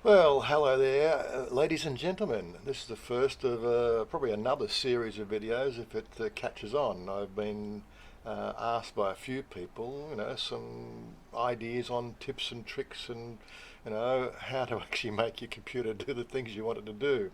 Well, hello there, ladies and gentlemen. This is the first of probably another series of videos if it catches on. I've been asked by a few people, some ideas on tips and tricks and, how to actually make your computer do the things you want it to do.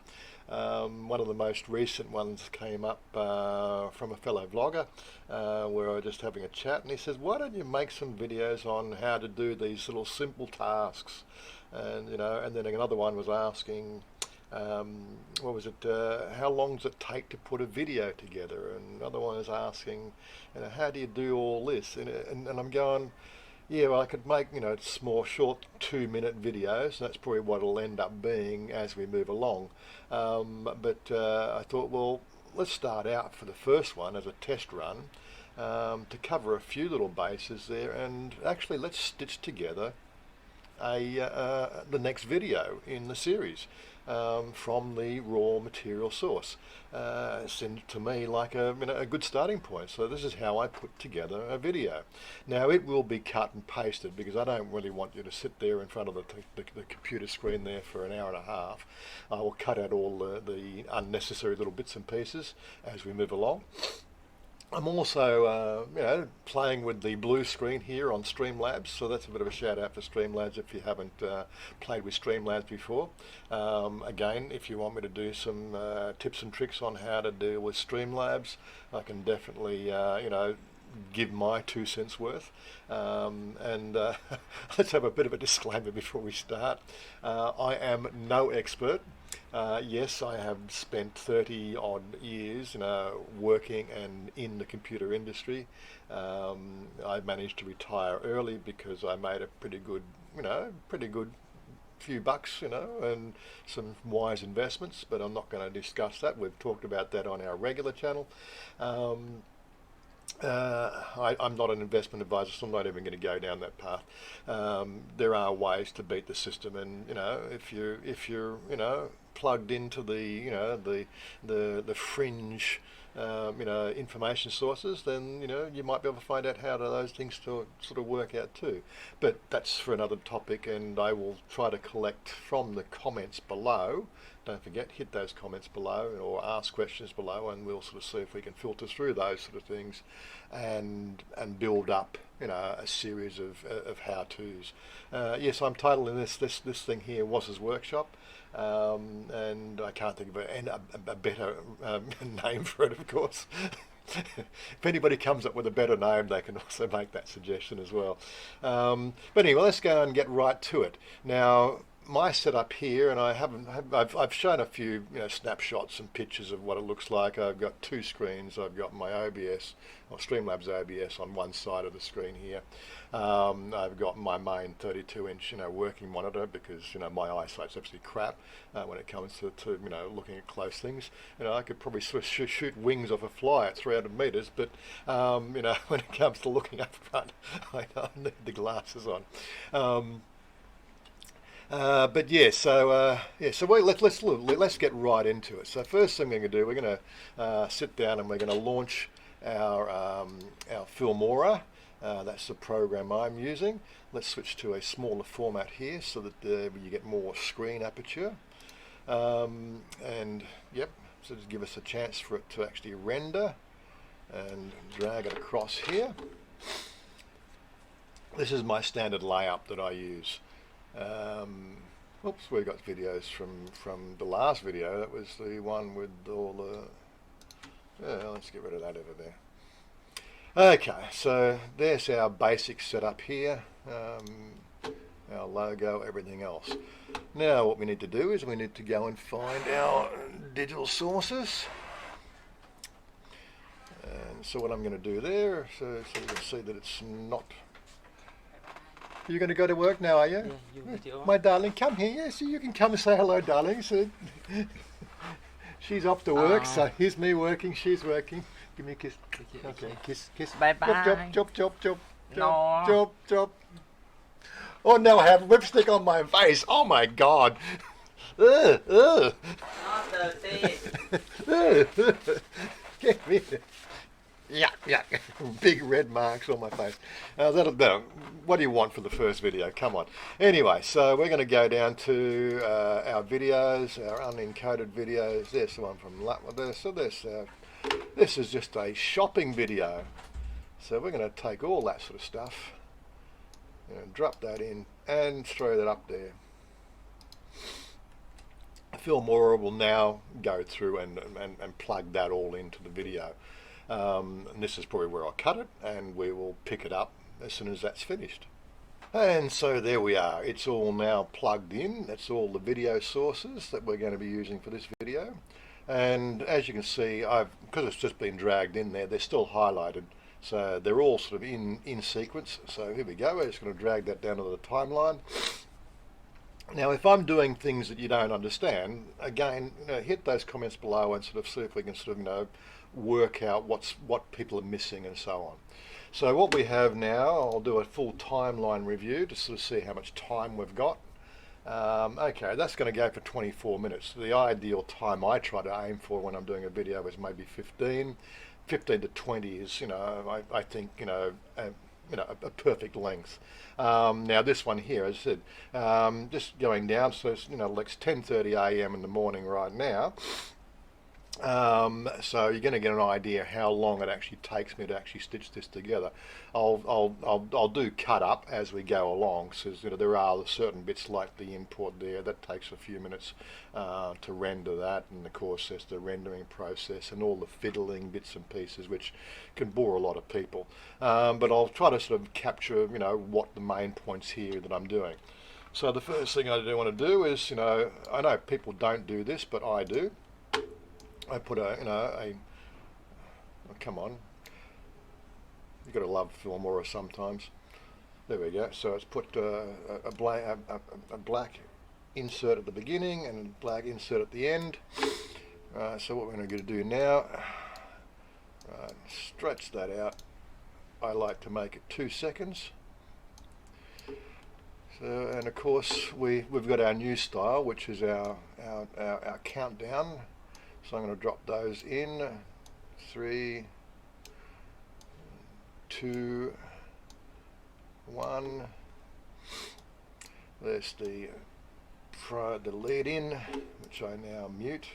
One of the most recent ones came up from a fellow vlogger where I was just having a chat, and he says, why don't you make some videos on how to do these little simple tasks? And then another one was asking, what was it? How long does it take to put a video together? And another one is asking, how do you do all this? And I'm going, yeah, well, I could make small, short 2-minute videos. And that's probably what it'll end up being as we move along. But I thought, well, let's start out for the first one as a test run to cover a few little bases there, and actually let's stitch together the next video in the series from the raw material source. Seemed to me like a good starting point. So this is how I put together a video. Now it will be cut and pasted because I don't really want you to sit there in front of the computer screen there for an hour and a half. I will cut out all the unnecessary little bits and pieces as we move along. I'm also, playing with the blue screen here on Streamlabs, so that's a bit of a shout out for Streamlabs if you haven't played with Streamlabs before. Again, if you want me to do some tips and tricks on how to deal with Streamlabs, I can definitely, give my 2 cents worth. Let's have a bit of a disclaimer before we start. I am no expert. Yes, I have spent 30 odd years, working and in the computer industry. I managed to retire early because I made a pretty good few bucks, and some wise investments, but I'm not going to discuss that. We've talked about that on our regular channel. I'm not an investment advisor, so I'm not even going to go down that path. There are ways to beat the system, and if you're plugged into the fringe information sources, then you might be able to find out how those things to sort of work out too. But that's for another topic, and I will try to collect from the comments below. Don't forget, hit those comments below or ask questions below, and we'll sort of see if we can filter through those sort of things and build up a series of how-tos. Yes, I'm titling this thing here Wazza's Workshop, and I can't think of a better name for it, of course. If anybody comes up with a better name, they can also make that suggestion as well. But anyway, let's go and get right to it. Now, my setup here, and I've shown a few snapshots and pictures of what it looks like. I've got 2 screens. I've got my OBS or Streamlabs OBS on one side of the screen here. I've got my main 32-inch working monitor because my eyesight's absolutely crap when it comes to looking at close things. I could probably shoot wings off a fly at 300 meters, but when it comes to looking up front, I need the glasses on. But yeah, so let's get right into it. So first thing we're going to do, we're going to sit down and we're going to launch our Filmora. That's the program I'm using. Let's switch to a smaller format here so that you get more screen aperture. And yep, so just give us a chance for it to actually render and drag it across here. This is my standard layout that I use. Oops, we got videos from the last video. That was the one with all the... let's get rid of that over there. Okay, so there's our basic setup here. Our logo, everything else. Now what we need to do is we need to go and find our digital sources. And so what I'm going to do there, so you can see that it's not... You're going to go to work now, are you? Yeah, you video. My darling, come here. Yes, you can come and say hello, darling. So she's off to work, so here's me working, she's working. Give me a kiss. Okay, kiss. Bye-bye. Chop. No. Chop. Oh, no, I have lipstick on my face. Oh, my God. Not dirty. Get me. Yeah. Big red marks on my face. what do you want for the first video? Come on. Anyway, so we're going to go down to our videos, our unencoded videos. There's the one from this is just a shopping video. So we're going to take all that sort of stuff and drop that in and throw that up there. Filmora will now go through and plug that all into the video. And this is probably where I'll cut it, and we will pick it up as soon as that's finished. And so there we are. It's all now plugged in. That's all the video sources that we're going to be using for this video. And as you can see, because it's just been dragged in there, they're still highlighted. So they're all sort of in sequence. So here we go. We're just going to drag that down to the timeline. Now, if I'm doing things that you don't understand, again, hit those comments below and sort of see if we can sort of, work out what people are missing and so on. So what we have now, I'll do a full timeline review to sort of see how much time we've got. Okay, that's going to go for 24 minutes. The ideal time I try to aim for when I'm doing a video is maybe 15 to 20 is, I think, a perfect length. Now this one here, as I said, just going down, so it's, it's 10:30 a.m. in the morning right now. So you're going to get an idea how long it actually takes me to actually stitch this together. I'll do cut up as we go along. So there are certain bits like the import there that takes a few minutes to render that, and of course there's the rendering process and all the fiddling bits and pieces which can bore a lot of people. But I'll try to sort of capture what the main points here that I'm doing. So the first thing I do want to do is I know people don't do this, but I do. I put oh, come on, you got to love Filmora sometimes. There we go. So it's put a black insert at the beginning and a black insert at the end. So what we're going to do now, stretch that out. I like to make it 2 seconds. So, and of course we've got our new style, which is our countdown. So I'm going to drop those in. 3, 2, 1. There's the lead in, which I now mute.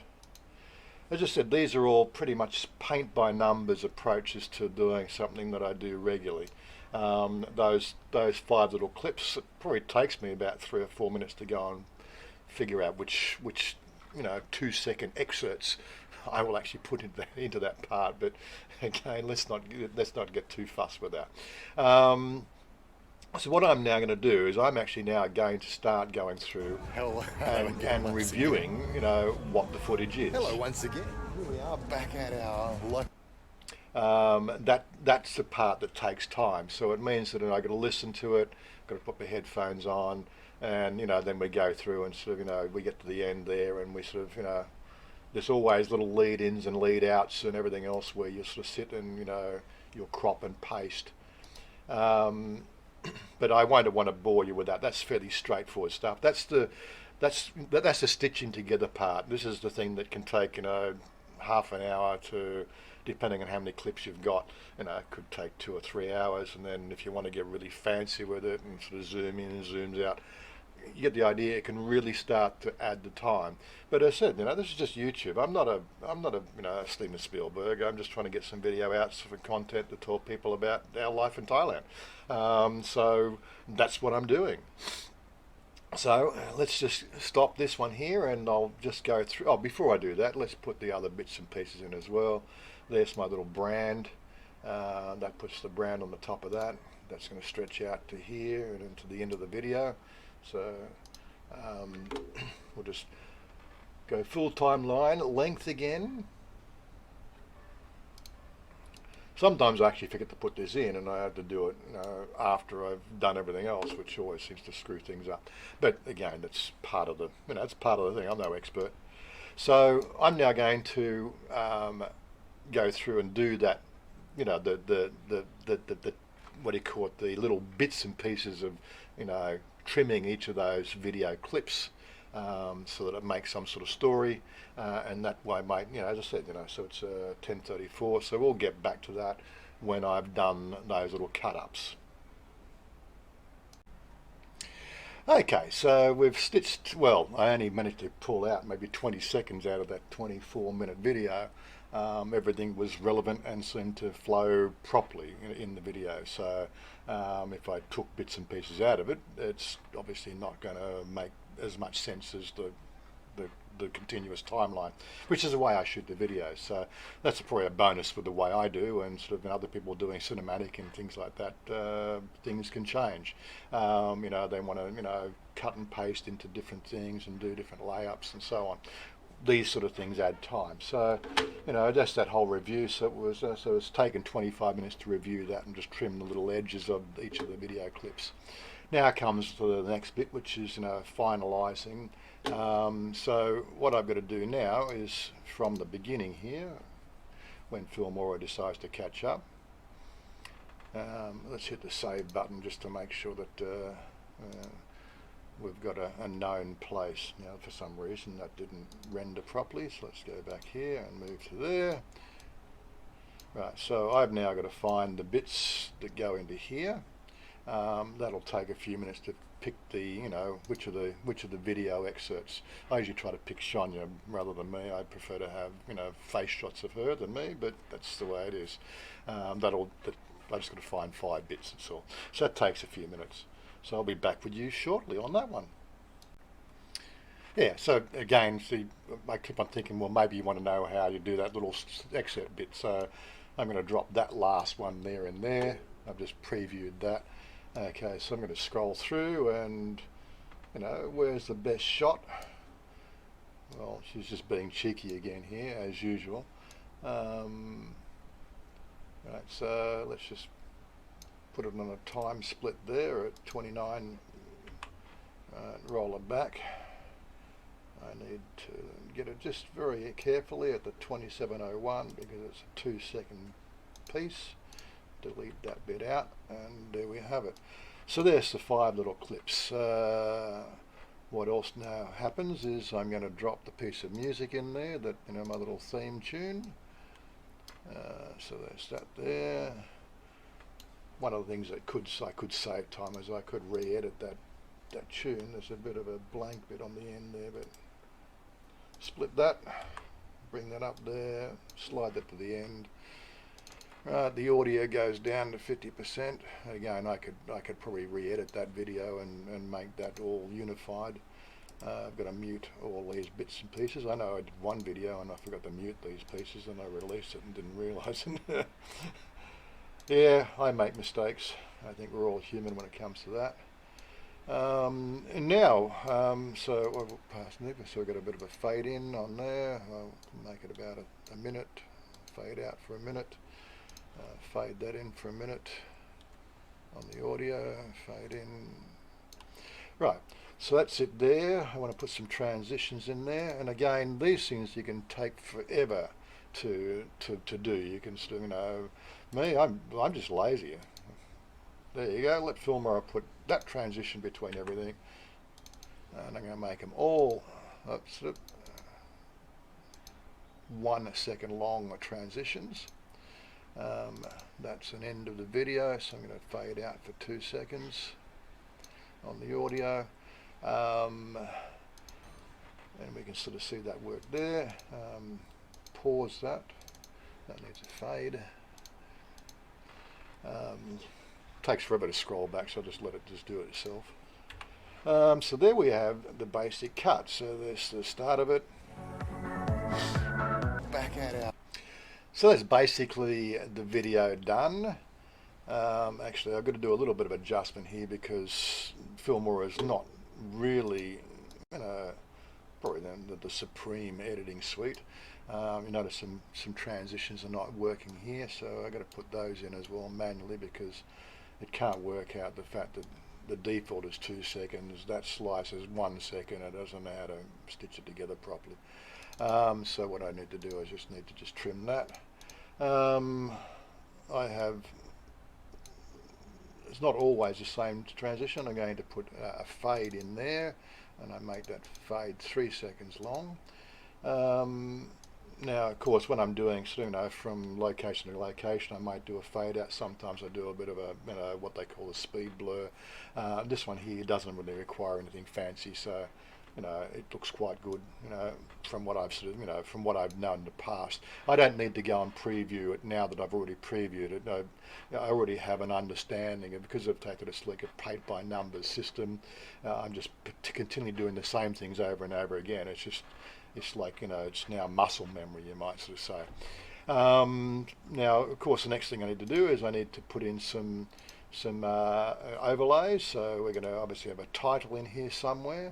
As I said, these are all pretty much paint by numbers approaches to doing something that I do regularly. Those 5 little clips, it probably takes me about 3 or 4 minutes to go and figure out which 2-second excerpts I will actually put into that part. But again, let's not get too fussed with that. So what I'm now going to do is I'm actually now going to start going through and reviewing, what the footage is. Hello once again. Here we are back at our that's the part that takes time. So it means that I've got to listen to it, got to put my headphones on, and then we go through and sort of we get to the end there, and we sort of there's always little lead-ins and lead-outs and everything else where you sort of sit and you'll crop and paste. But I won't want to bore you with that. That's fairly straightforward stuff. That's the stitching together part. This is the thing that can take half an hour to, depending on how many clips you've got, it could take 2 or 3 hours. And then if you want to get really fancy with it and sort of zoom in and zooms out, you get the idea. It can really start to add the time. But as I said, this is just YouTube. I'm not a Steven Spielberg. I'm just trying to get some video out for content to tell people about our life in Thailand. So that's what I'm doing. So let's just stop this one here, and I'll just go through. Oh, before I do that, let's put the other bits and pieces in as well. There's my little brand. That puts the brand on the top of that. That's going to stretch out to here and into the end of the video. So we'll just go full timeline, length again. Sometimes I actually forget to put this in, and I have to do it after I've done everything else, which always seems to screw things up. But again, that's part of the it's part of the thing. I'm no expert. So I'm now going to go through and do that. The what do you call it? The little bits and pieces of trimming each of those video clips so that it makes some sort of story, and that way, as I said, so it's 10:34. So we'll get back to that when I've done those little cut-ups. Okay, so we've stitched, well, I only managed to pull out maybe 20 seconds out of that 24-minute video. Everything was relevant and seemed to flow properly in the video. So if I took bits and pieces out of it, it's obviously not going to make as much sense as the continuous timeline, which is the way I shoot the videos. So that's probably a bonus for the way I do, and sort of other people doing cinematic and things like that. Things can change. You know, they want to cut and paste into different things and do different layups and so on. These sort of things add time. So just that whole review. So it's taken 25 minutes to review that and just trim the little edges of each of the video clips. Now comes to the next bit, which is finalising. So what I've got to do now is from the beginning here, when Filmora decides to catch up. Let's hit the save button just to make sure that we've got a known place. Now for some reason that didn't render properly, so let's go back here and move to there. Right, so I've now got to find the bits that go into here. That'll take a few minutes to pick the which of the video excerpts. I usually try to pick Chanya rather than me. I prefer to have face shots of her than me, but that's the way it is. I just got to find 5 bits and so. So that takes a few minutes. So I'll be back with you shortly on that one. Yeah, so again, see, I keep on thinking, well, maybe you want to know how you do that little excerpt bit. So I'm going to drop that last one there and there. I've just previewed that. Okay, so I'm going to scroll through and, where's the best shot? Well, she's just being cheeky again here, as usual. Right, so let's just put it on a time split there at 29. Roll it back. I need to get it just very carefully at the 27:01 because it's a 2-second piece. Delete that bit out, and there we have it. So there's the 5 little clips. What else now happens is I'm going to drop the piece of music in there, that my little theme tune. So there's that there. One of the things that I could save time is I could re-edit that tune. There's a bit of a blank bit on the end there, but split that, bring that up there, slide that to the end. Right, the audio goes down to 50%. Again, I could probably re-edit that video and make that all unified. I've got to mute all these bits and pieces. I know I did one video and I forgot to mute these pieces and I released it and didn't realise it. Yeah, I make mistakes. I think we're all human when it comes to that. And now, so I'll pass Nick, so we've got a bit of a fade in on there. I'll make it about a minute, fade out for a minute. Fade that in for a minute on the audio, fade in. Right, so that's it there. I want to put some transitions in there, and again, these things you can take forever to do. You can still, me, I'm just lazy. There you go. Let Filmora put that transition between everything, and I'm going to make them all sort of 1 second long transitions. That's an end of the video, so I'm going to fade out for 2 seconds on the audio, and we can sort of see that work there. Pause that needs a fade. Takes forever to scroll back, so I'll just let it just do it itself. So there we have the basic cut. So there's the start of it. Back at it. So that's basically the video done. Actually, I've got to do a little bit of adjustment here because Filmora is not really, probably the supreme editing suite. You notice some transitions are not working here, so I've got to put those in as well manually because it can't work out the fact that the default is 2 seconds. That slice is 1 second. It doesn't know how to stitch it together properly. So what I need to do is need to trim that. It's not always the same transition. I'm going to put a fade in there, and I make that fade 3 seconds long. Now, of course, when I'm doing, you know, from location to location, I might do a fade out. Sometimes I do a bit of a, you know, what they call a speed blur. This one here doesn't really require anything fancy, so, you know, it looks quite good, you know, from what I've sort of, you know, from what I've known in the past. I don't need to go and preview it now that I've already previewed it. No, I already have an understanding of, because I've taken a slick paint by numbers system. I'm just continually doing the same things over and over again. It's like, you know, it's now muscle memory, you might sort of say. Now, of course, the next thing I need to do is I need to put in some overlays. So we're going to obviously have a title in here somewhere.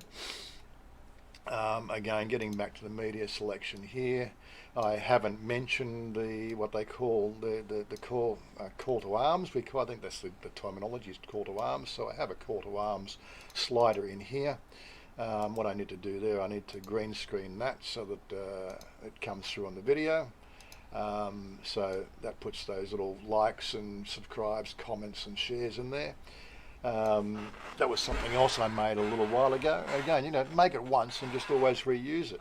Again, getting back to the media selection here, I haven't mentioned what they call the call to arms. I think that's the terminology is call to arms. So I have a call to arms slider in here. What I need to do there, I need to green screen that so that it comes through on the video. So that puts those little likes and subscribes, comments and shares in there. That was something else I made a little while ago. Again, you know, make it once and just always reuse it.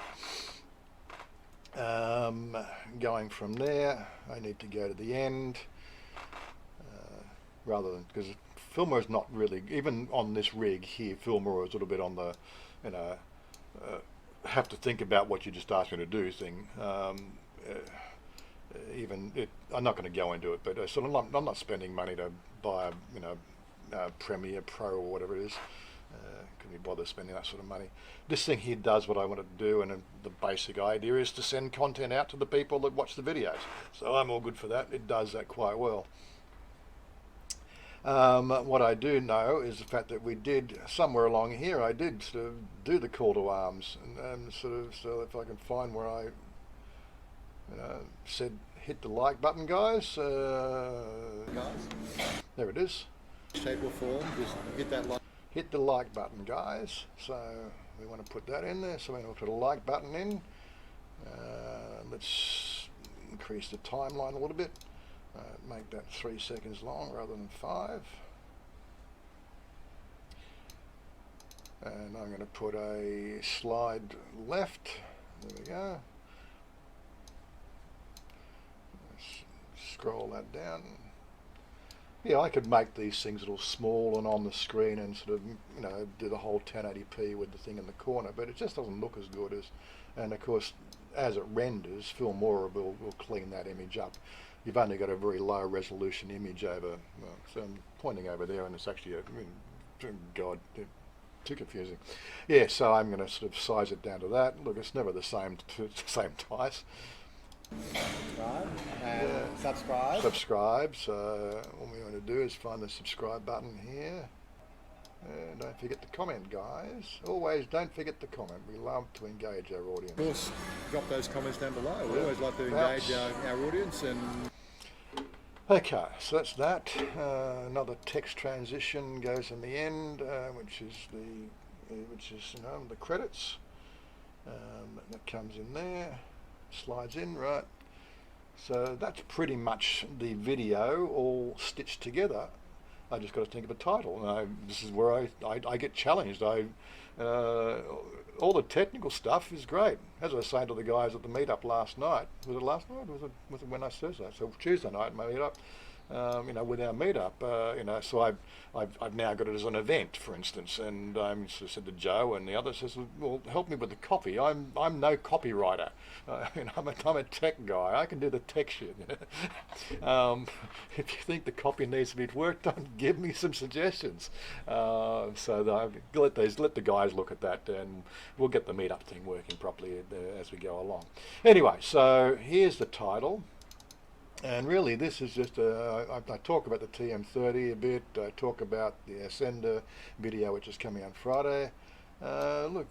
Going from there, I need to go to the end, rather than, because Filmora is not really, even on this rig here, Filmora is a little bit on the, you know, have to think about what you just asked me to do thing. I'm not going to go into it, but so I'm not spending money to buy a, you know, Premiere Pro or whatever it is. Couldn't be bothered spending that sort of money. This thing here does what I want it to do, and the basic idea is to send content out to the people that watch the videos. So I'm all good for that. It does that quite well. What I do know is the fact that we did, somewhere along here, I did sort of do the call to arms, and sort of, so if I can find where I, you know, said hit the like button, guys. There it is. Shape or form, just hit that like. Hit the like button, guys. So we want to put that in there. So we're going to put a like button in. Let's increase the timeline a little bit. Make that 3 seconds long rather than 5. And I'm going to put a slide left. There we go. Let's scroll that down. Yeah, I could make these things a little small and on the screen and sort of, you know, do the whole 1080p with the thing in the corner, but it just doesn't look as good as, and of course, as it renders, Filmora will clean that image up. You've only got a very low resolution image over, well, so I'm pointing over there and it's actually, God, too confusing. Yeah, so I'm going to sort of size it down to that. Look, it's never the same twice. Subscribe and subscribe. Subscribe. So what we want to do is find the subscribe button here. And don't forget to comment, guys. Always don't forget to comment. We love to engage our audience. Of course, drop those comments down below. We always like to engage our audience. And okay, so that's that. Another text transition goes in the end, which is you know, the credits. That comes in there. Slides in, right? So that's pretty much the video all stitched together. I just got to think of a title. This is where I get challenged. All the technical stuff is great. As I was saying to the guys at the meetup last night, was it last night? Was it when I Thursday? So Tuesday night, my meetup. You know, with our meetup, you know, so I've now got it as an event, for instance, and I sort of said to Joe and the other says, well, help me with the copy. I'm no copywriter. You know, I'm a tech guy. I can do the tech shit. You know? If you think the copy needs to be worked on, give me some suggestions. So let the guys look at that, and we'll get the meetup thing working properly as we go along. Anyway, so here's the title. And really, this is just I talk about the TM30 a bit. I talk about the Ascender video, which is coming on Friday. Look,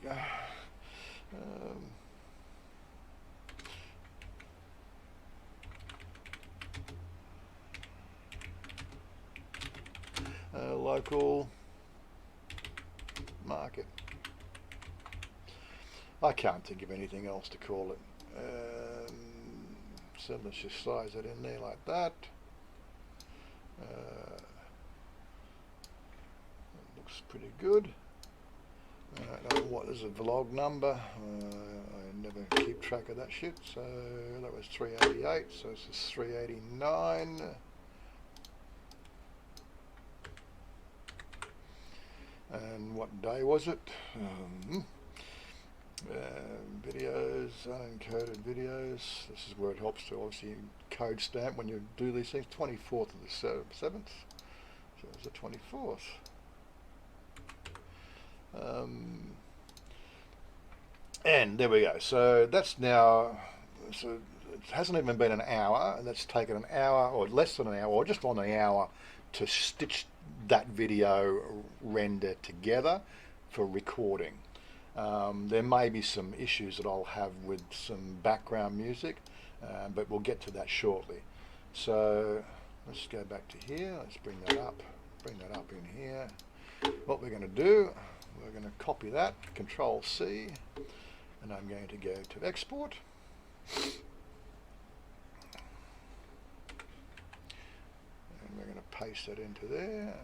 local market. I can't think of anything else to call it. So let's just size it in there like that. Looks pretty good. What is a vlog number? I never keep track of that shit. So that was 388, so this is 389. And what day was it? Videos, unencoded videos. This is where it helps to obviously code stamp when you do these things. 24th of the 7th. So it was the 24th. And there we go. So that's now, so it hasn't even been an hour, and that's taken an hour or less than an hour or just on an hour to stitch that video render together for recording. There may be some issues that I'll have with some background music, but we'll get to that shortly. So let's go back to here. Let's bring that up in here. What we're going to do, we're going to copy that, Control C, and I'm going to go to export. And we're going to paste that into there.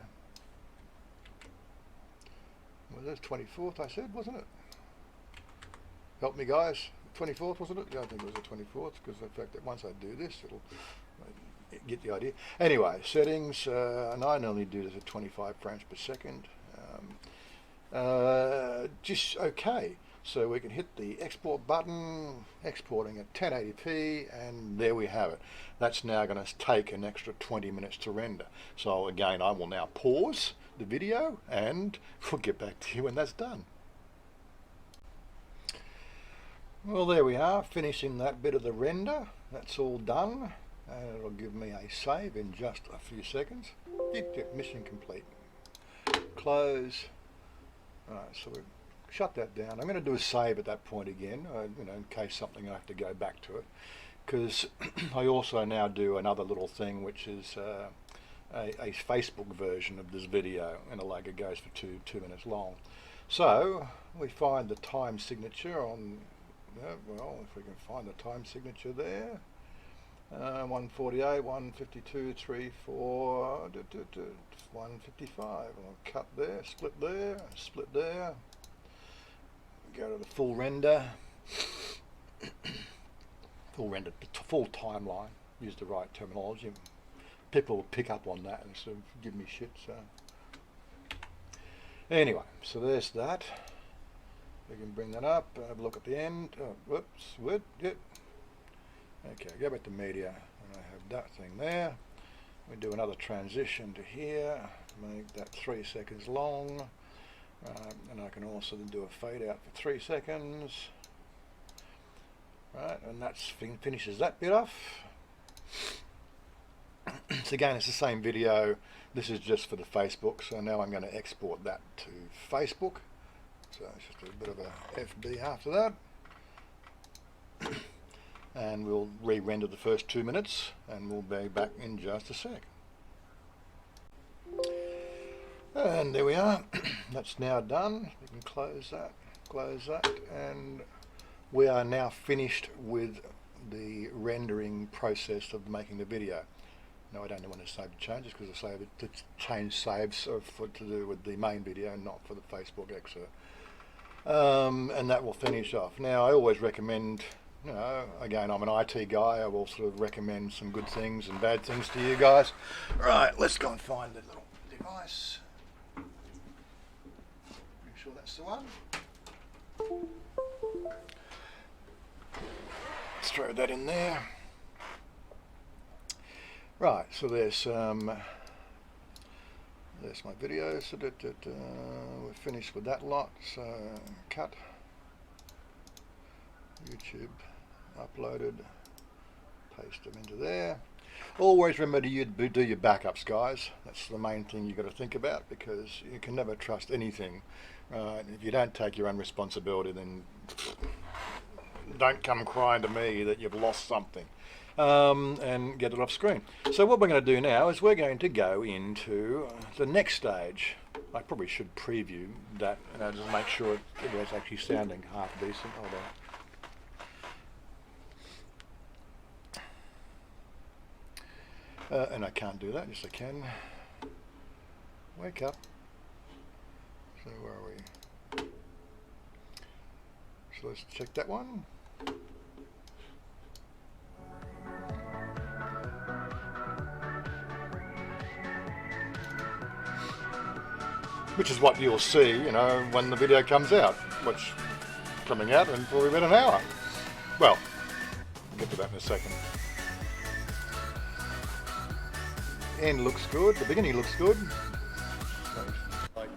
Well, that's 24th, I said, wasn't it? Help me, guys. 24th, wasn't it? Yeah, I think it was the 24th, because the fact that once I do this, it'll get the idea. Anyway, settings, and I normally do this at 25 frames per second. Just okay. So we can hit the export button, exporting at 1080p, and there we have it. That's now going to take an extra 20 minutes to render. So again, I will now pause the video and we'll get back to you when that's done. Well, there we are, finishing that bit of the render. That's all done, and it'll give me a save in just a few seconds. Mission complete. Close. Alright, so we've shut that down. I'm going to do a save at that point again, you know, in case something I have to go back to it, because I also now do another little thing, which is a Facebook version of this video, and like it goes for two minutes long. So we find the time signature on, well, if we can find the time signature there, 148, 152, 3, 4, 155. I'll cut there, split there. Go to the full render, full timeline. Use the right terminology. People will pick up on that and sort of give me shit. So anyway, so there's that. We can bring that up. Have a look at the end. Oh, whoops, yep. Okay, go back to media, and I have that thing there. We do another transition to here. Make that 3 seconds long. And I can also do a fade out for 3 seconds. Right, and that finishes that bit off. So again, it's the same video. This is just for the Facebook, so now I'm going to export that to Facebook. So it's just a bit of a FB after that. And we'll re-render the first 2 minutes, and we'll be back in just a sec. And there we are. That's now done. We can close that, and we are now finished with the rendering process of making the video. Now I don't know when to save the changes, because I saved it to change saves to do with the main video, not for the Facebook excerpt. And that will finish off. Now I always recommend, you know, again, I'm an IT guy, I will sort of recommend some good things and bad things to you guys. Right, let's go and find the little device. Make sure that's the one. Let's throw that in there. Right, so there's my video. So we're finished with that lot. So cut. YouTube uploaded. Paste them into there. Always remember to do your backups, guys. That's the main thing you've got to think about, because you can never trust anything. If you don't take your own responsibility, then don't come crying to me that you've lost something. And get it off screen. So what we're going to do now is we're going to go into the next stage. I probably should preview that, just make sure it's actually sounding half decent. Hold on. And I can't do that. Yes, I can. Wake up. So where are we? So let's check that one. Which is what you'll see, you know, when the video comes out, which coming out in probably about an hour. Well, I'll get to that in a second. End looks good, the beginning looks good. Like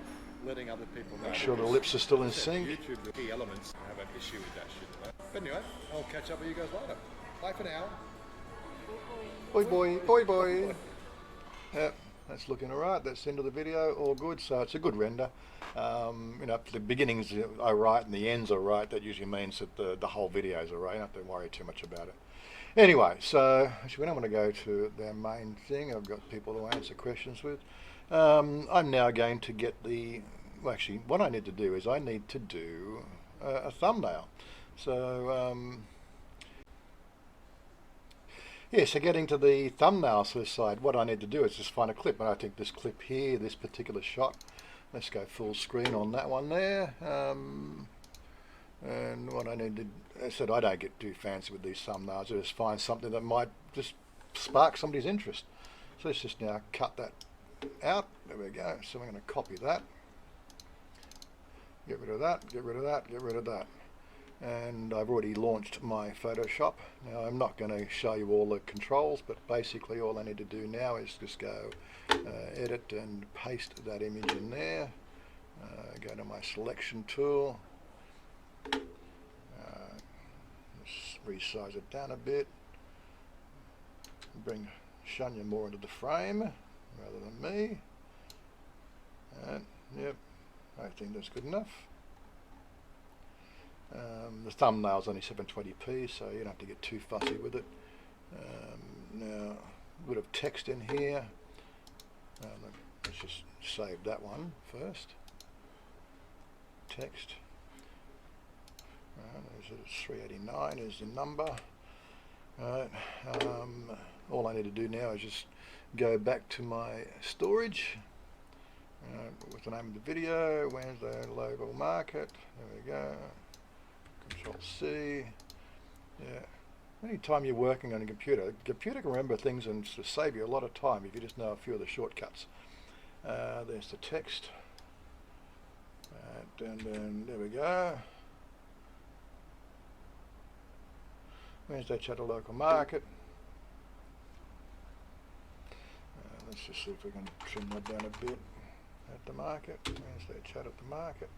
letting other people know. Make sure the lips are still in sync. YouTube, the key elements have an issue with that shit. But anyway, I'll catch up with you guys later. Bye for now. Boy, boy, boy, boy. Yep, that's looking alright. That's the end of the video. All good. So it's a good render. You know, if the beginnings are right and the ends are right, that usually means that the whole video is alright. You don't have to worry too much about it. Anyway, so actually, when I'm going to go to their main thing, I've got people to answer questions with. I'm now going to get the. Well, actually, what I need to do is I need to do a thumbnail. So. Yeah, so getting to the thumbnails for this side, what I need to do is just find a clip. And I think this clip here, this particular shot, let's go full screen on that one there. And what I need to, I said I don't get too fancy with these thumbnails. I just find something that might just spark somebody's interest. So let's just now cut that out. There we go. So I'm going to copy that. Get rid of that, get rid of that, get rid of that. And I've already launched my Photoshop. Now I'm not going to show you all the controls, but basically all I need to do now is just go edit and paste that image in there. Go to my selection tool. Just resize it down a bit. Bring Chanya more into the frame rather than me. And yep, I think that's good enough. The thumbnail's only 720p, so you don't have to get too fussy with it. Now, a bit of text in here. Let's just save that one first. Text. There's 389 is the number. Right. All I need to do now is just go back to my storage. With the name of the video, where's the local market? There we go. Control C. Yeah. Anytime you're working on a computer, the computer can remember things and to save you a lot of time if you just know a few of the shortcuts. There's the text. And there we go. Wednesday chat a local market. Let's just see if we can trim that down a bit. At the market. Wednesday chat at the market.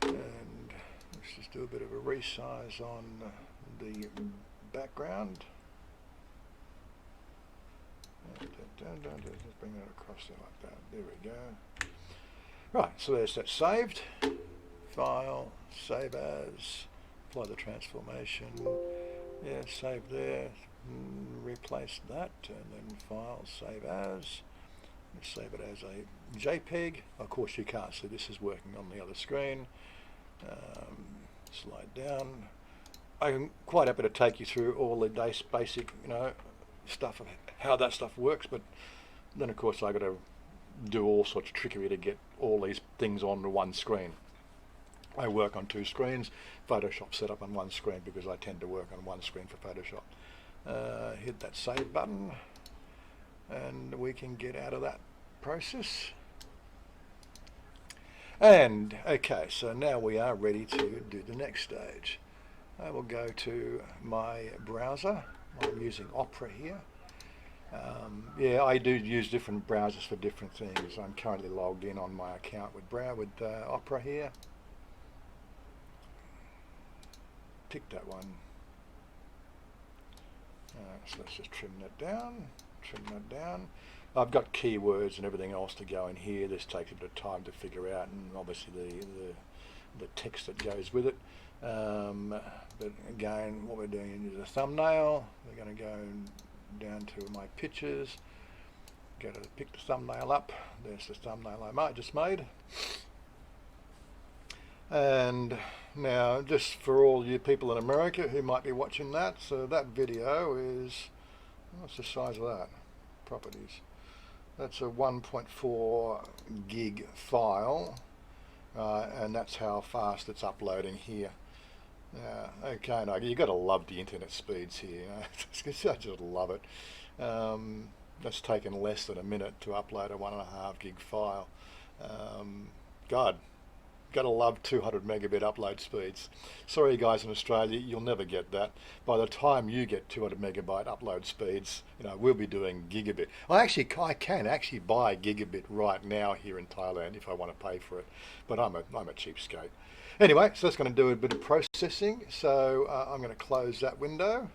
And let's just do a bit of a resize on the background. Just bring that across there like that. There we go. Right, so there's that saved. File, save as, apply the transformation. Yeah, save there. Replace that, and then file, save as. Let's save it as a JPEG. Of course you can't see this is working on the other screen. Slide down. I'm quite happy to take you through all the basic, you know, stuff of how that stuff works, but then of course I got to do all sorts of trickery to get all these things on one screen. I work on two screens. Photoshop set up on one screen because I tend to work on one screen for Photoshop. Hit that save button, and we can get out of that process. And okay, so now we are ready to do the next stage. I will go to my browser. I'm using Opera here. Yeah, I do use different browsers for different things. I'm currently logged in on my account with Opera here. Tick that one. So let's just trim that down. Trim that down. I've got keywords and everything else to go in here. This takes a bit of time to figure out, and obviously the text that goes with it. But again, what we're doing is a thumbnail. We're going to go down to my pictures. Go to pick the thumbnail up. There's the thumbnail I just made. And now, just for all you people in America who might be watching that, so that video is, what's the size of that? Properties. That's a 1.4 gig file, and that's how fast it's uploading here. Yeah, okay, no, you got to love the internet speeds here. I just love it. That's taken less than a minute to upload a 1.5 gig file. Um, God, got to love 200 megabit upload speeds. Sorry, guys in Australia, you'll never get that. By the time you get 200 megabyte upload speeds, we'll be doing gigabit. I can actually buy gigabit right now here in Thailand if I want to pay for it, but I'm a cheapskate. Anyway, so that's going to do a bit of processing. So I'm going to close that window.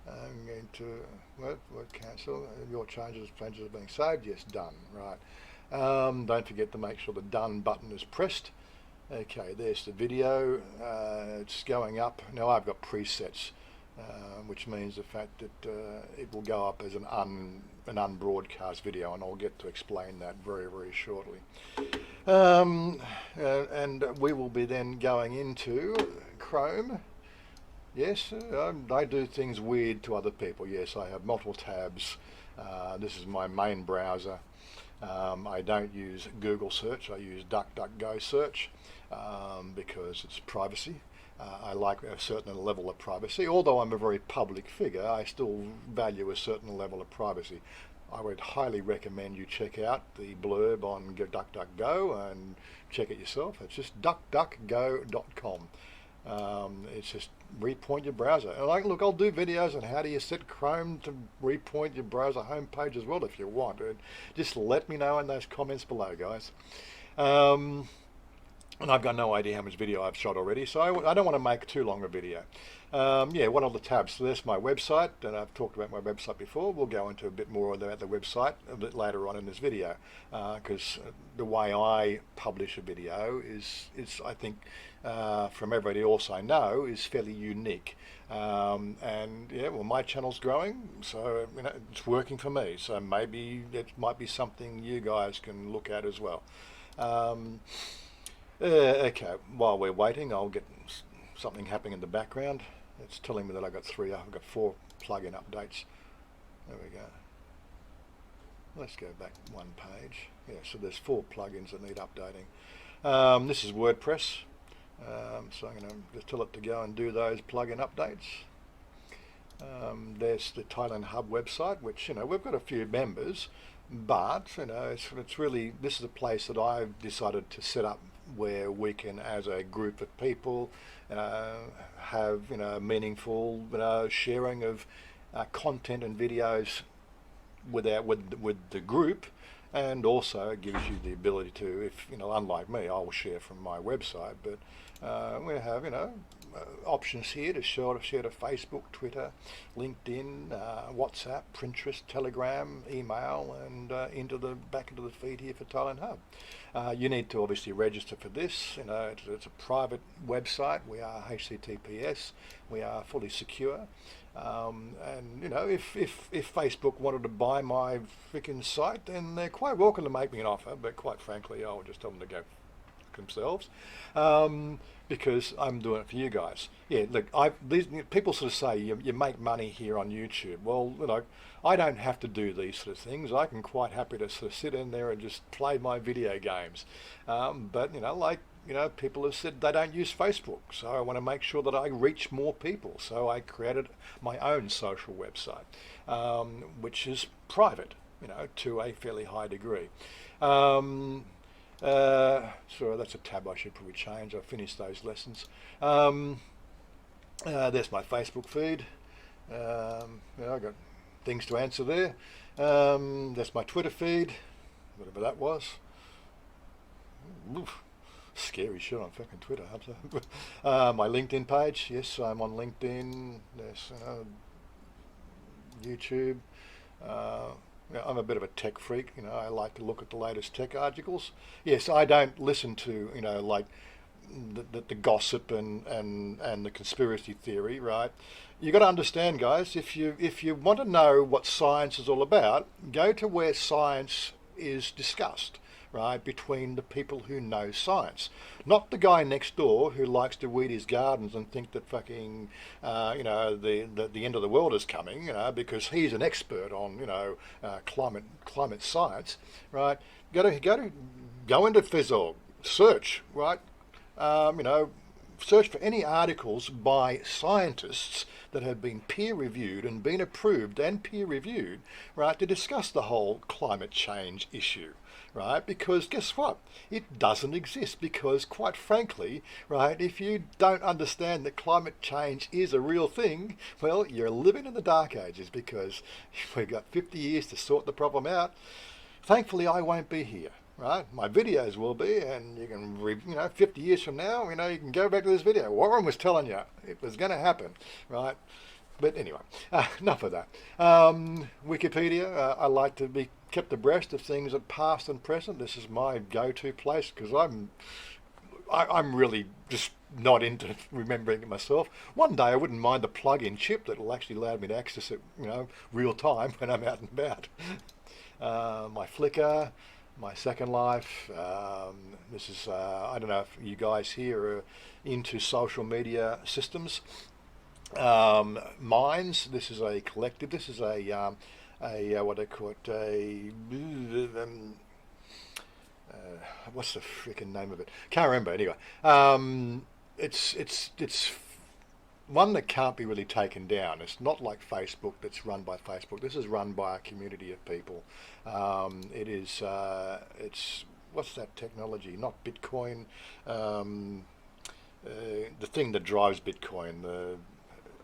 I'm going to cancel. Your changes are being saved. Yes, done. Right. Don't forget to make sure the done button is pressed. Okay, there's the video. It's going up. Now I've got presets, which means the fact that it will go up as an unbroadcast video, and I'll get to explain that very, very shortly. And we will be then going into Chrome. Yes, I do things weird to other people. Yes, I have multiple tabs. This is my main browser. I don't use Google search, I use DuckDuckGo search because it's privacy. I like a certain level of privacy. Although I'm a very public figure, I still value a certain level of privacy. I would highly recommend you check out the blurb on DuckDuckGo and check it yourself. It's just duckduckgo.com. It's just repoint your browser. And look, I'll do videos on how do you set Chrome to repoint your browser homepage as well if you want. Just let me know in those comments below, guys. And I've got no idea how much video I've shot already, so I don't want to make too long a video. Yeah, one of the tabs. So there's my website, and I've talked about my website before. We'll go into a bit more about the website a bit later on in this video, because the way I publish a video is I think, from everybody else I know, is fairly unique. And yeah, well, my channel's growing, so it's working for me. So maybe it might be something you guys can look at as well. Okay, while we're waiting, I'll get something happening in the background. It's telling me that I've got 4 plugin updates. There we go. Let's go back one page. Yeah, so there's 4 plugins that need updating. This is WordPress. So I'm going to just tell it to go and do those plugin updates. There's the Thailand Hub website, which, we've got a few members, but, it's really, this is a place that I've decided to set up where we can, as a group of people, have meaningful sharing of content and videos with the group, and also it gives you the ability to, if unlike me, I'll share from my website, but we have options here to share to Facebook, Twitter, LinkedIn, WhatsApp, Pinterest, Telegram, email, and back into the feed here for Thailand Hub. You need to obviously register for this. It's a private website. We are HTTPS. We are fully secure. And if Facebook wanted to buy my freaking site, then they're quite welcome to make me an offer. But quite frankly, I'll just tell them to go themselves, because I'm doing it for you guys. Yeah, look, these people sort of say you make money here on YouTube. Well, I don't have to do these sort of things. I can quite happy to sort of sit in there and just play my video games. But people have said they don't use Facebook, so I want to make sure that I reach more people. So I created my own social website, which is private, to a fairly high degree. So that's a tab I should probably change. I finished those lessons. There's my Facebook feed. I've got things to answer there. That's my Twitter feed, whatever that was. Oof, scary shit on fucking Twitter. My LinkedIn page. Yes, I'm on LinkedIn. There's YouTube. I'm a bit of a tech freak. I like to look at the latest tech articles. Yes, I don't listen to like the gossip and the conspiracy theory, right? You got to understand, guys. If you want to know what science is all about, go to where science is discussed, right? Between the people who know science, not the guy next door who likes to weed his gardens and think that fucking the end of the world is coming, because he's an expert on climate science, right? Go into Fizzle, search, right? search for any articles by scientists that have been peer-reviewed and been approved and peer-reviewed, right, to discuss the whole climate change issue, right? Because guess what? It doesn't exist because, quite frankly, right, if you don't understand that climate change is a real thing, well, you're living in the dark ages because we've got 50 years to sort the problem out. Thankfully, I won't be here. Right, my videos will be, and you can, 50 years from now, you can go back to this video. Warren was telling you it was going to happen, right? But anyway, enough of that. Wikipedia, I like to be kept abreast of things at past and present. This is my go-to place because I'm really just not into remembering it myself. One day I wouldn't mind the plug-in chip that will actually allow me to access it, real time when I'm out and about. My Flickr. My Second Life. This is, I don't know if you guys here are into social media systems. Minds, this is a collective, this is a what they call it, what's the freaking name of it? Can't remember anyway. It's one that can't be really taken down. It's not like Facebook that's run by Facebook. This is run by a community of people. It's what's that technology? Not Bitcoin. The thing that drives Bitcoin.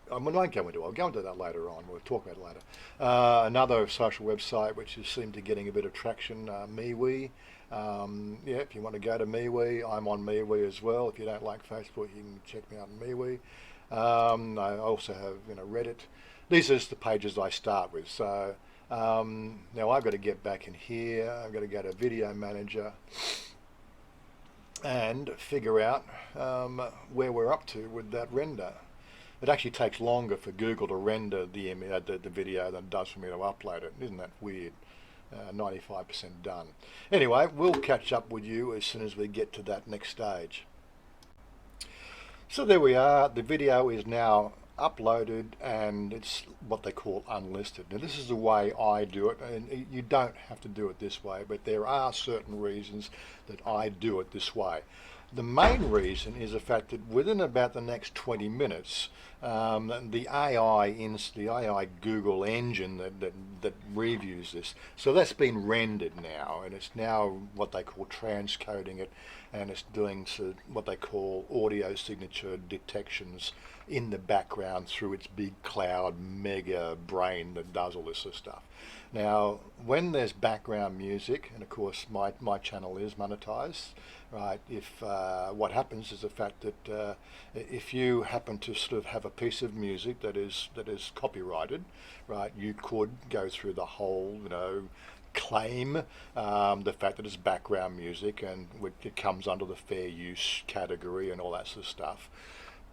I won't go into it. I'll go into that later on. We'll talk about it later. Another social website which has seemed to getting a bit of traction, MeWe. If you want to go to MeWe, I'm on MeWe as well. If you don't like Facebook, you can check me out on MeWe. I also have Reddit. These are just the pages I start with. So now I've got to get back in here. I've got to go to Video Manager and figure out where we're up to with that render. It actually takes longer for Google to render the video than it does for me to upload it. Isn't that weird? 95% done. Anyway, we'll catch up with you as soon as we get to that next stage. So there we are. The video is now uploaded and it's what they call unlisted. Now this is the way I do it, and you don't have to do it this way, but there are certain reasons that I do it this way. The main reason is the fact that within about the next 20 minutes, the AI Google engine that reviews this, so that's been rendered now, and it's now what they call transcoding it, and it's doing what they call audio signature detections in the background through its big cloud mega brain that does all this sort of stuff. Now, when there's background music, and of course my channel is monetized, right? If what happens is the fact that if you happen to sort of have a piece of music that is copyrighted, right? You could go through the whole, claim the fact that it's background music and it comes under the fair use category and all that sort of stuff.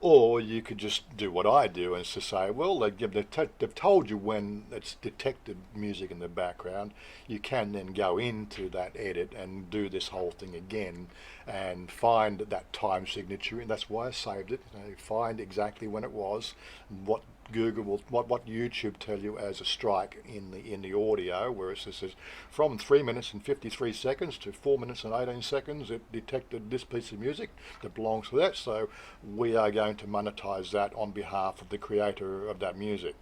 Or you could just do what I do and to say, well, they've told you when it's detected music in the background. You can then go into that edit and do this whole thing again and find that time signature, and that's why I saved it. Find exactly when it was, what Google will, what YouTube tell you as a strike in the audio, where it says from 3 minutes and 53 seconds to 4 minutes and 18 seconds, it detected this piece of music that belongs to that. So we are going to monetize that on behalf of the creator of that music.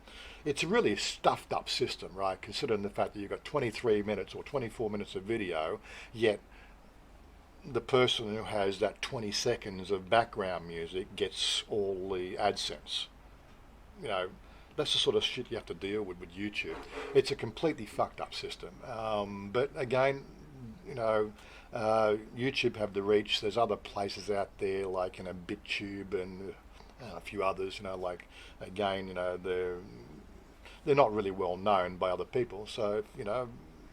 It's a really stuffed up system, right? Considering the fact that you've got 23 minutes or 24 minutes of video, yet the person who has that 20 seconds of background music gets all the AdSense. That's the sort of shit you have to deal with YouTube. It's a completely fucked up system. But again, YouTube have the reach. There's other places out there like BitTube and a few others. They're not really well known by other people. So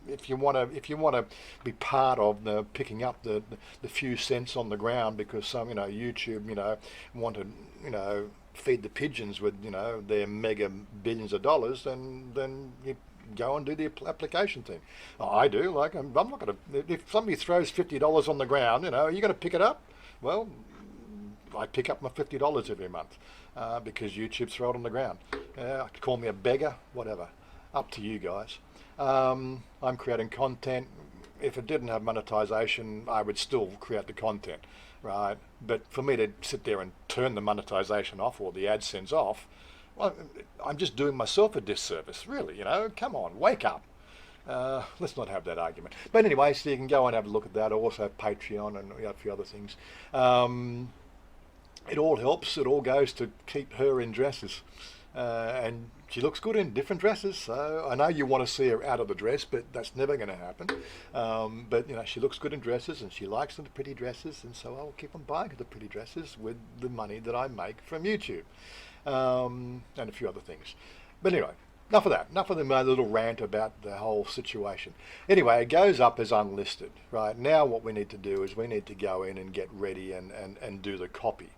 if you want to be part of picking up the few cents on the ground because some YouTube want to feed the pigeons with their mega billions of dollars, then you go and do the application thing. I do. I'm not going to. If somebody throws $50 on the ground, are you going to pick it up? Well, I pick up my $50 every month because YouTube throw it on the ground. Call me a beggar, whatever. Up to you guys. I'm creating content. if it didn't have monetization, I would still create the content, right? But for me to sit there and turn the monetization off or the AdSense off, well, I'm just doing myself a disservice, really. Come on, wake up. Let's not have that argument. But anyway, so you can go and have a look at that. I also have Patreon and a few other things. It all helps. It all goes to keep her in dresses. And she looks good in different dresses. So I know you want to see her out of the dress, but that's never going to happen. But she looks good in dresses, and she likes the pretty dresses, and so I'll keep on buying her the pretty dresses with the money that I make from YouTube, and a few other things. But anyway, enough of that. Enough of my little rant about the whole situation. Anyway, it goes up as unlisted. Right now, what we need to do is we need to go in and get ready and do the copy.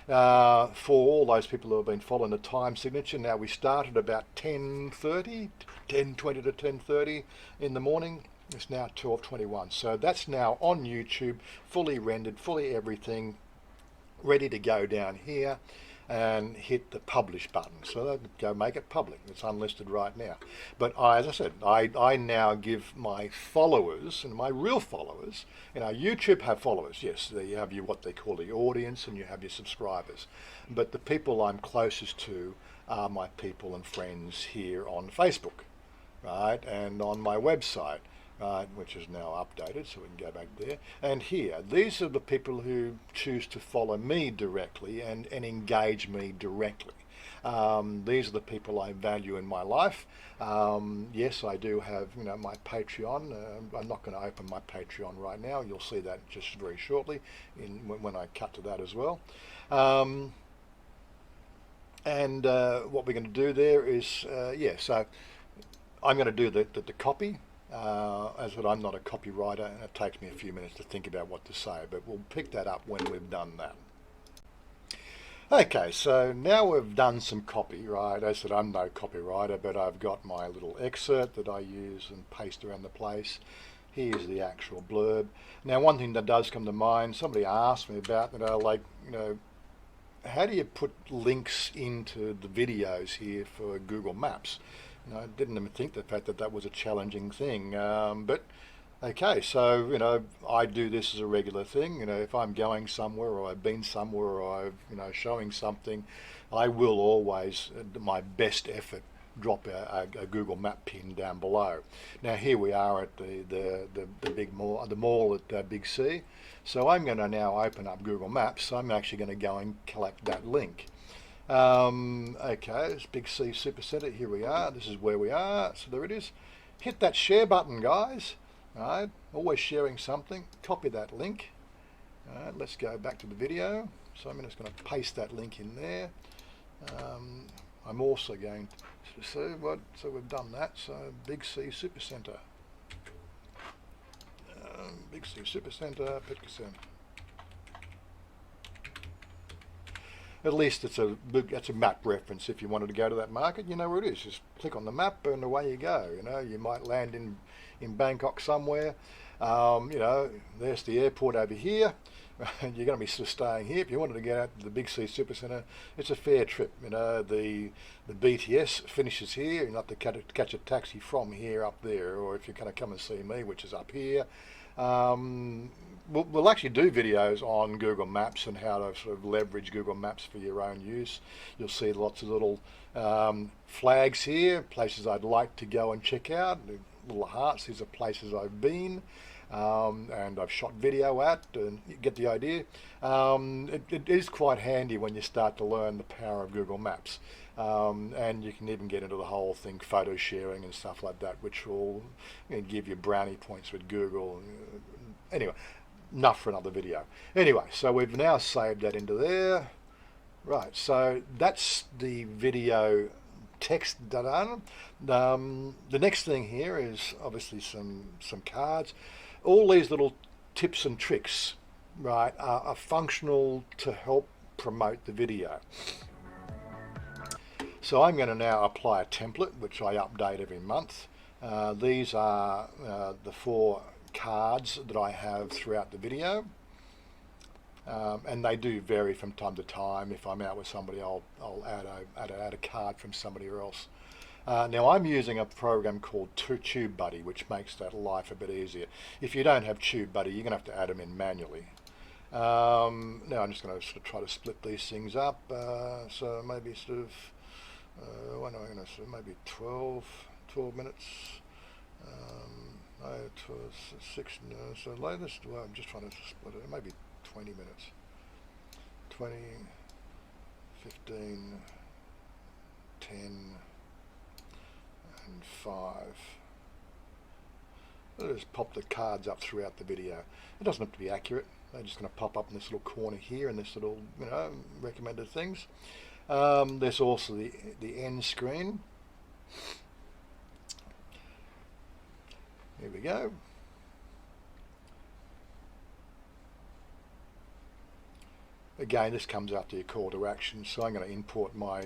For all those people who have been following the time signature, now we started about 10:20 to 10:30 in the morning. It's now 12:21. So that's now on YouTube, fully rendered, fully everything, ready to go down here and hit the publish button. So go make it public. It's unlisted right now. But as I said, I now give my followers, and my real followers, YouTube have followers, yes, you have what they call the audience, and you have your subscribers. But the people I'm closest to are my people and friends here on Facebook, right, and on my website. Which is now updated, so we can go back there. And here, these are the people who choose to follow me directly and engage me directly. These are the people I value in my life. Yes, I do have, my Patreon. I'm not going to open my Patreon right now. You'll see that just very shortly when I cut to that as well. And what we're going to do there is, so I'm going to do the copy. As that I'm not a copywriter, and it takes me a few minutes to think about what to say, but we'll pick that up when we've done that. Okay, so now we've done some copy, right? As I said, I'm no copywriter, but I've got my little excerpt that I use and paste around the place. Here's the actual blurb. Now, one thing that does come to mind, somebody asked me about, how do you put links into the videos here for Google Maps? I didn't even think the fact that was a challenging thing, but okay, so I do this as a regular thing. If I'm going somewhere or I've been somewhere or I've showing something, I will always, my best effort, drop a Google Map pin down below. Now here we are at the big mall, the mall at Big C. So I'm going to now open up Google Maps. I'm actually going to go and collect that link. Okay, it's Big C Supercenter. Here we are. This is where we are. So there it is. Hit that share button, guys. All right, always sharing something. Copy that link. All right, let's go back to the video. So I'm just going to paste that link in there. I'm also going to see what. So we've done that. So Big C Supercenter. Big C Supercenter, Pitcairn. At least that's a map reference. If you wanted to go to that market, you know where it is. Just click on the map and away you go. You might land in Bangkok somewhere. There's the airport over here. You're going to be sort of staying here. If you wanted to get out to the Big C Supercenter, it's a fair trip. The BTS finishes here. You have to catch a taxi from here up there, or if you're going to come and see me, which is up here. We'll actually do videos on Google Maps and how to sort of leverage Google Maps for your own use. You'll see lots of little flags here, places I'd like to go and check out. Little hearts, these are places I've been and I've shot video at, and you get the idea. It is quite handy when you start to learn the power of Google Maps. And you can even get into the whole thing, photo sharing and stuff like that, which will give you brownie points with Google. Anyway, enough for another video. Anyway, so we've now saved that into there. Right, so that's the video text done. The next thing here is obviously some cards. All these little tips and tricks, right, are functional to help promote the video. So I'm going to now apply a template, which I update every month. These are the 4 cards that I have throughout the video. And they do vary from time to time. If I'm out with somebody, I'll add a card from somebody else. Now I'm using a program called TubeBuddy, which makes that life a bit easier. If you don't have TubeBuddy, you're going to have to add them in manually. Now I'm just going to sort of try to split these things up. So maybe sort of, when am I going to, maybe 12 minutes. No, 6, no, so latest, well, I'm just trying to split it, maybe 20 minutes. 20, 15, 10, and 5. I'll just pop the cards up throughout the video. It doesn't have to be accurate. They're just going to pop up in this little corner here and this little, you know, recommended things. There's also the end screen. Here we go. Again, this comes after your call to action, so I'm going to import my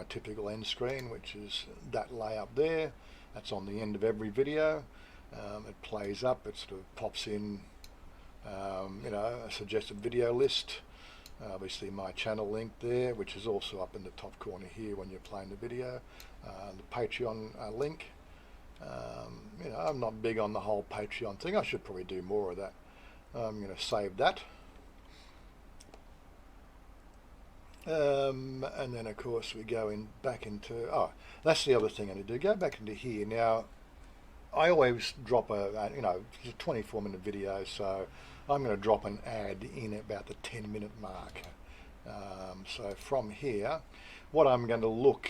typical end screen, which is that layout there. That's on the end of every video. It plays up, it sort of pops in, you know, a suggested video list. Obviously my channel link there, which is also up in the top corner here when you're playing the video. The Patreon link. You know, I'm not big on the whole Patreon thing. I should probably do more of that. I'm going to save that. And then of course we go in back into, oh, that's the other thing I need to do. Go back into here. Now, I always drop you know, it's a 24-minute video, so I'm going to drop an ad in about the 10-minute mark. So from here, what I'm going to look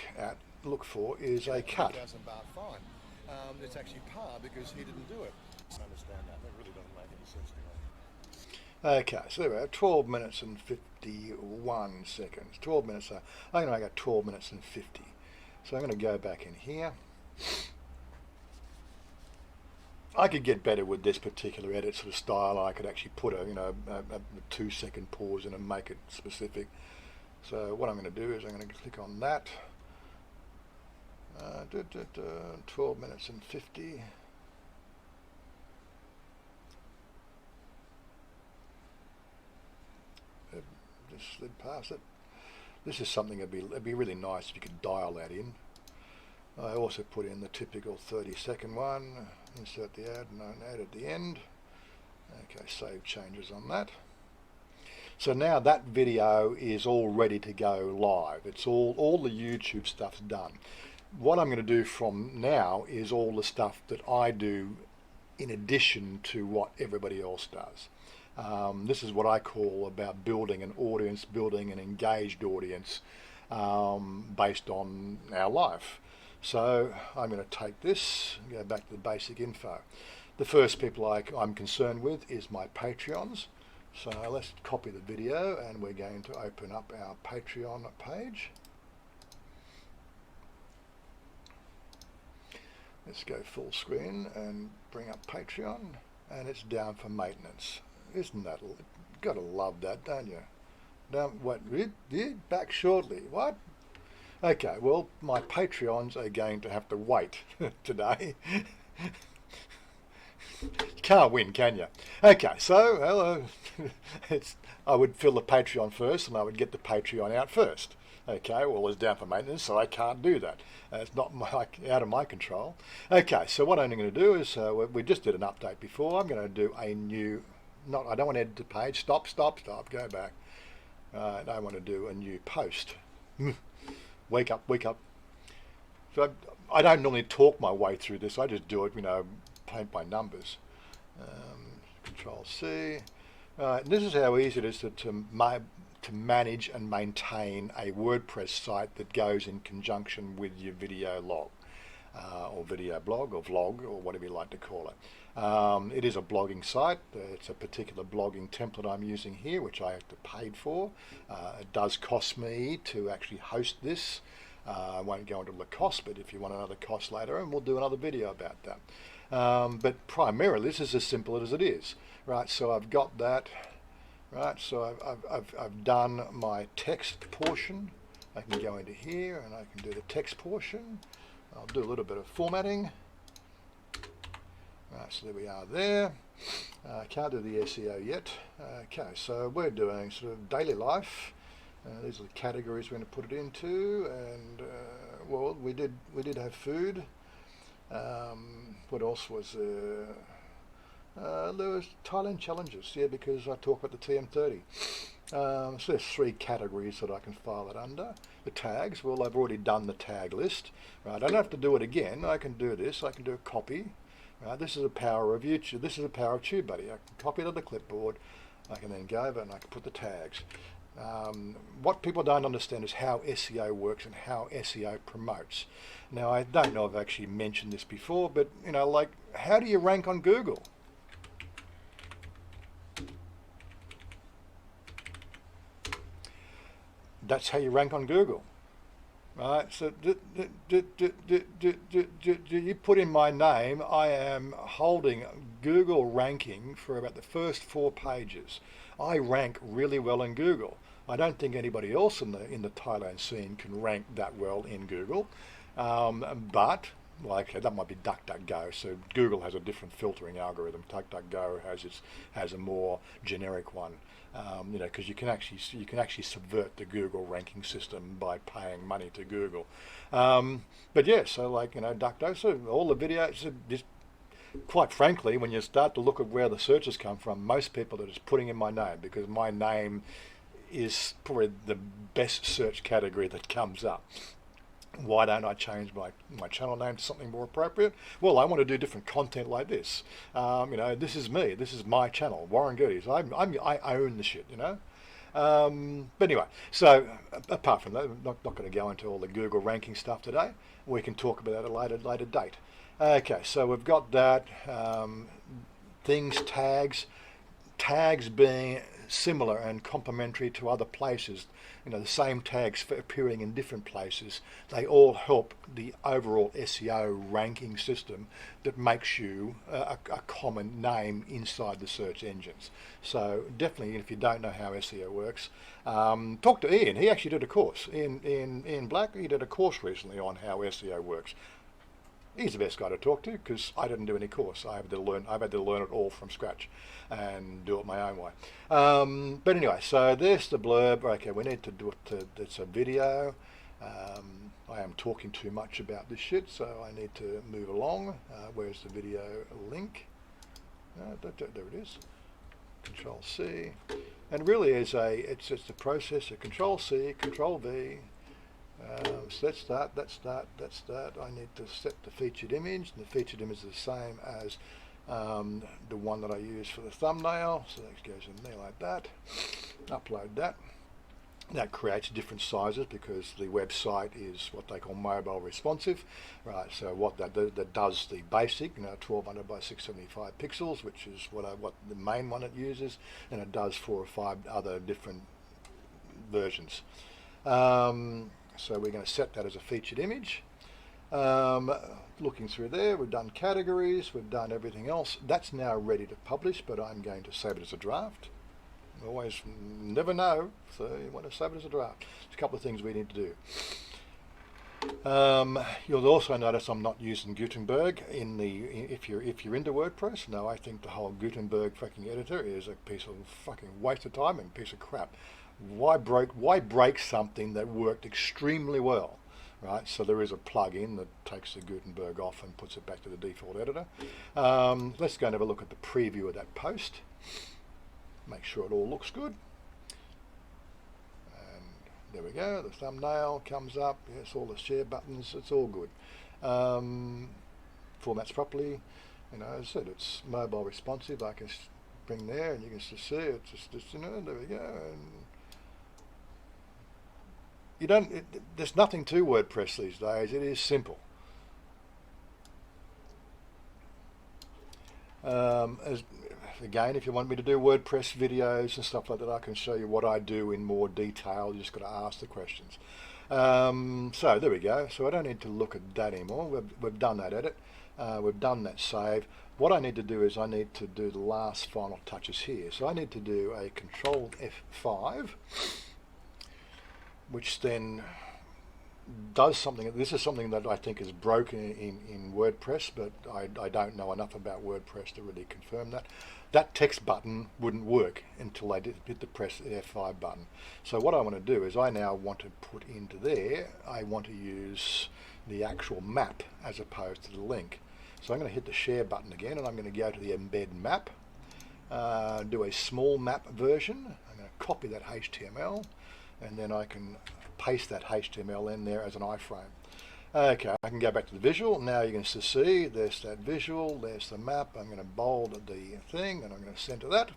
for is a cut. $1,000 fine. It's actually par because he didn't do it. I understand that. That really doesn't make any sense to me. Okay, so there we are, 12 minutes and 51 seconds. 12 minutes, I'm going to make it 12 minutes and 50. So I'm going to go back in here. I could get better with this particular edit sort of style. I could actually put a, you know, a 2-second pause in and make it specific. So what I'm going to do is I'm going to click on that. 12 minutes and 50. Just slid past it. This is something it'd be really nice if you could dial that in. I also put in the typical 30-second one. Insert the ad and an ad at the end. Okay, save changes on that. So now that video is all ready to go live. It's all the YouTube stuff's done. What I'm going to do from now is all the stuff that I do in addition to what everybody else does. This is what I call about building an audience, building an engaged audience based on our life. So I'm going to take this and go back to the basic info. The first people I'm concerned with is my Patreons. So let's copy the video and we're going to open up our Patreon page. Let's go full screen and bring up Patreon, and it's down for maintenance. Isn't that, gotta love that, don't you? What, back shortly, what? Okay, well, my Patreons are going to have to wait today. Can't win, can you? Okay, so I would fill the Patreon first, and I would get the Patreon out first. Okay, well, it's down for maintenance, so I can't do that. It's not out of my control. Okay, so what I'm going to do is, we just did an update before. I'm going to do a new, I don't want to edit the page. Stop, go back. I want to do a new post. Wake up. So I don't normally talk my way through this. I just do it, you know, paint by numbers. Control C. This is how easy it is to manage and maintain a WordPress site that goes in conjunction with your video log, or video blog, or vlog, or whatever you like to call it. It is a blogging site. It's a particular blogging template I'm using here, which I have to pay for. It does cost me to actually host this. I won't go into the cost, but if you want another cost later, and we'll do another video about that. But primarily, this is as simple as it is, right? So I've got that. Right, so I've done my text portion. I can go into here and I can do the text portion. I'll do a little bit of formatting. Right, so there we are there. I can't do the SEO yet. Okay, so we're doing sort of daily life. These are the categories we're going to put it into, and well, we did have food. What else was there? There was Thailand challenges, yeah, because I talk about the TM30. So there's 3 categories that I can file it under. The tags, well, I've already done the tag list. Right, I don't have to do it again. I can do this. I can do a copy. Right, this is a power of YouTube. This is a power of TubeBuddy. I can copy it to the clipboard. I can then go over and I can put the tags. What people don't understand is how SEO works and how SEO promotes. Now, I don't know if I've actually mentioned this before, but you know, like, how do you rank on Google? That's how you rank on Google, right? So you put in my name, I am holding Google ranking for about the first 4 pages. I rank really well in Google. I don't think anybody else in the Thailand scene can rank that well in Google, but well, okay, that might be DuckDuckGo. So Google has a different filtering algorithm. DuckDuckGo has a more generic one. You know, because you can actually subvert the Google ranking system by paying money to Google. But yeah, so like, you know, DuckDuck. So all the videos, just quite frankly, when you start to look at where the searches come from, most people are just putting in my name because my name is probably the best search category that comes up. Why don't I change my channel name to something more appropriate? Well, I want to do different content like this. You know, this is me. This is my channel, Warren Goodies. I own the shit, you know. But anyway, so apart from that, I'm not going to go into all the Google ranking stuff today. We can talk about that at a later date. Okay, so we've got that. Tags being similar and complementary to other places, you know, the same tags for appearing in different places, they all help the overall SEO ranking system that makes you a common name inside the search engines. So definitely, if you don't know how SEO works, talk to Ian. He actually did a course. Ian Black, he did a course recently on how SEO works. He's the best guy to talk to because I didn't do any course. I've had to learn it all from scratch and do it my own way. But anyway, so there's the blurb. Okay, we need to do it. It's a video. I am talking too much about this shit, so I need to move along. Where's the video link? There it is. Control C, and really it's just a process of Control C, Control V. So that's that. I need to set the featured image, and the featured image is the same as the one that I use for the thumbnail. So that goes in there like that. Upload that. That creates different sizes because the website is what they call mobile responsive, right? So what that does the basic, you know, 1200 by 675 pixels, which is what the main one it uses, and it does 4 or 5 other different versions. So we're going to set that as a featured image. Looking through there, we've done categories, we've done everything else. That's now ready to publish, but I'm going to save it as a draft. Always never know, so you want to save it as a draft. There's a couple of things we need to do. You'll also notice I'm not using Gutenberg if you're into WordPress. No, I think the whole Gutenberg fucking editor is a piece of fucking waste of time and piece of crap. Why break something that worked extremely well, right? So there is a plug-in that takes the Gutenberg off and puts it back to the default editor. Let's go and have a look at the preview of that post. Make sure it all looks good. And there we go. The thumbnail comes up. Yes, all the share buttons. It's all good. Formats properly. You know, as I said, it's mobile responsive. I can bring there, and you can just see it. Just you know, there we go. And there's nothing to WordPress these days. It is simple. Again, if you want me to do WordPress videos and stuff like that, I can show you what I do in more detail. You just got to ask the questions. So there we go. So I don't need to look at that anymore. We've done that edit. We've done that save. What I need to do is I need to do the last final touches here. So I need to do a Control F5, which then does something. This is something that I think is broken in WordPress, but I don't know enough about WordPress to really confirm that. That text button wouldn't work until I hit the press F5 button. So what I want to do is I now want to put into there, I want to use the actual map as opposed to the link. So I'm going to hit the share button again, and I'm going to go to the embed map, do a small map version. I'm going to copy that HTML, and then I can paste that HTML in there as an iframe. Okay, I can go back to the visual. Now you can see there's that visual, there's the map. I'm going to bold the thing, and I'm going to center that.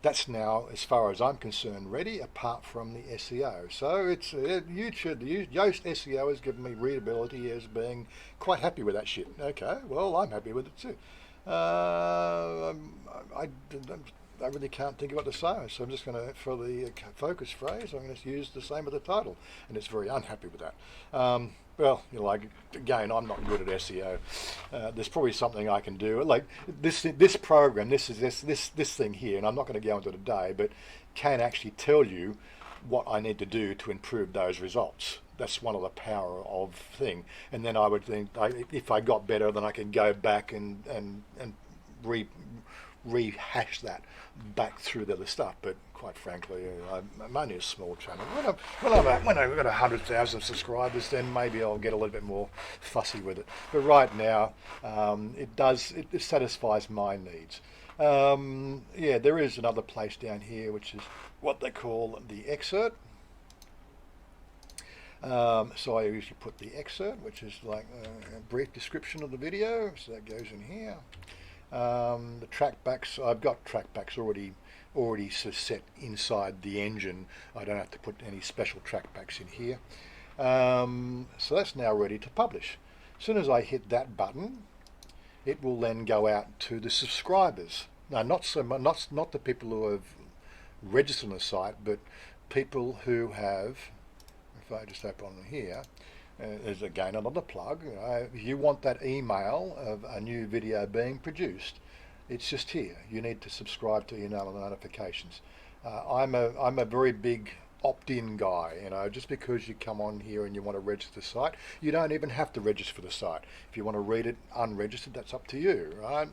That's now, as far as I'm concerned, ready, apart from the SEO. So it's Yoast SEO has given me readability as being quite happy with that shit. Okay, well, I'm happy with it too. I really can't think of what to say, so I'm just going to, for the focus phrase, I'm going to use the same as the title, and it's very unhappy with that. Well, you know, like, again, I'm not good at SEO. There's probably something I can do. Like this program, this thing here, and I'm not going to go into it today, but can actually tell you what I need to do to improve those results. That's one of the power of thing. And then I would think, if I got better, then I could go back and rehash that back through the other stuff. But quite frankly, I'm only a small channel. When I've got 100,000 subscribers, then maybe I'll get a little bit more fussy with it. But right now, it satisfies my needs. Yeah, there is another place down here which is what they call the excerpt. So I usually put the excerpt, which is like a brief description of the video. So that goes in here. The trackbacks, I've got trackbacks already sort of set inside the engine. I don't have to put any special trackbacks in here. So that's now ready to publish. As soon as I hit that button, it will then go out to the subscribers. Now, not the people who have registered on the site, but people who have, if I just open on here, there's again another plug. If you want that email of a new video being produced, it's just here. You need to subscribe to email notifications. I'm a very big opt-in guy. You know, just because you come on here and you want to register the site, you don't even have to register for the site. If you want to read it unregistered, that's up to you, right?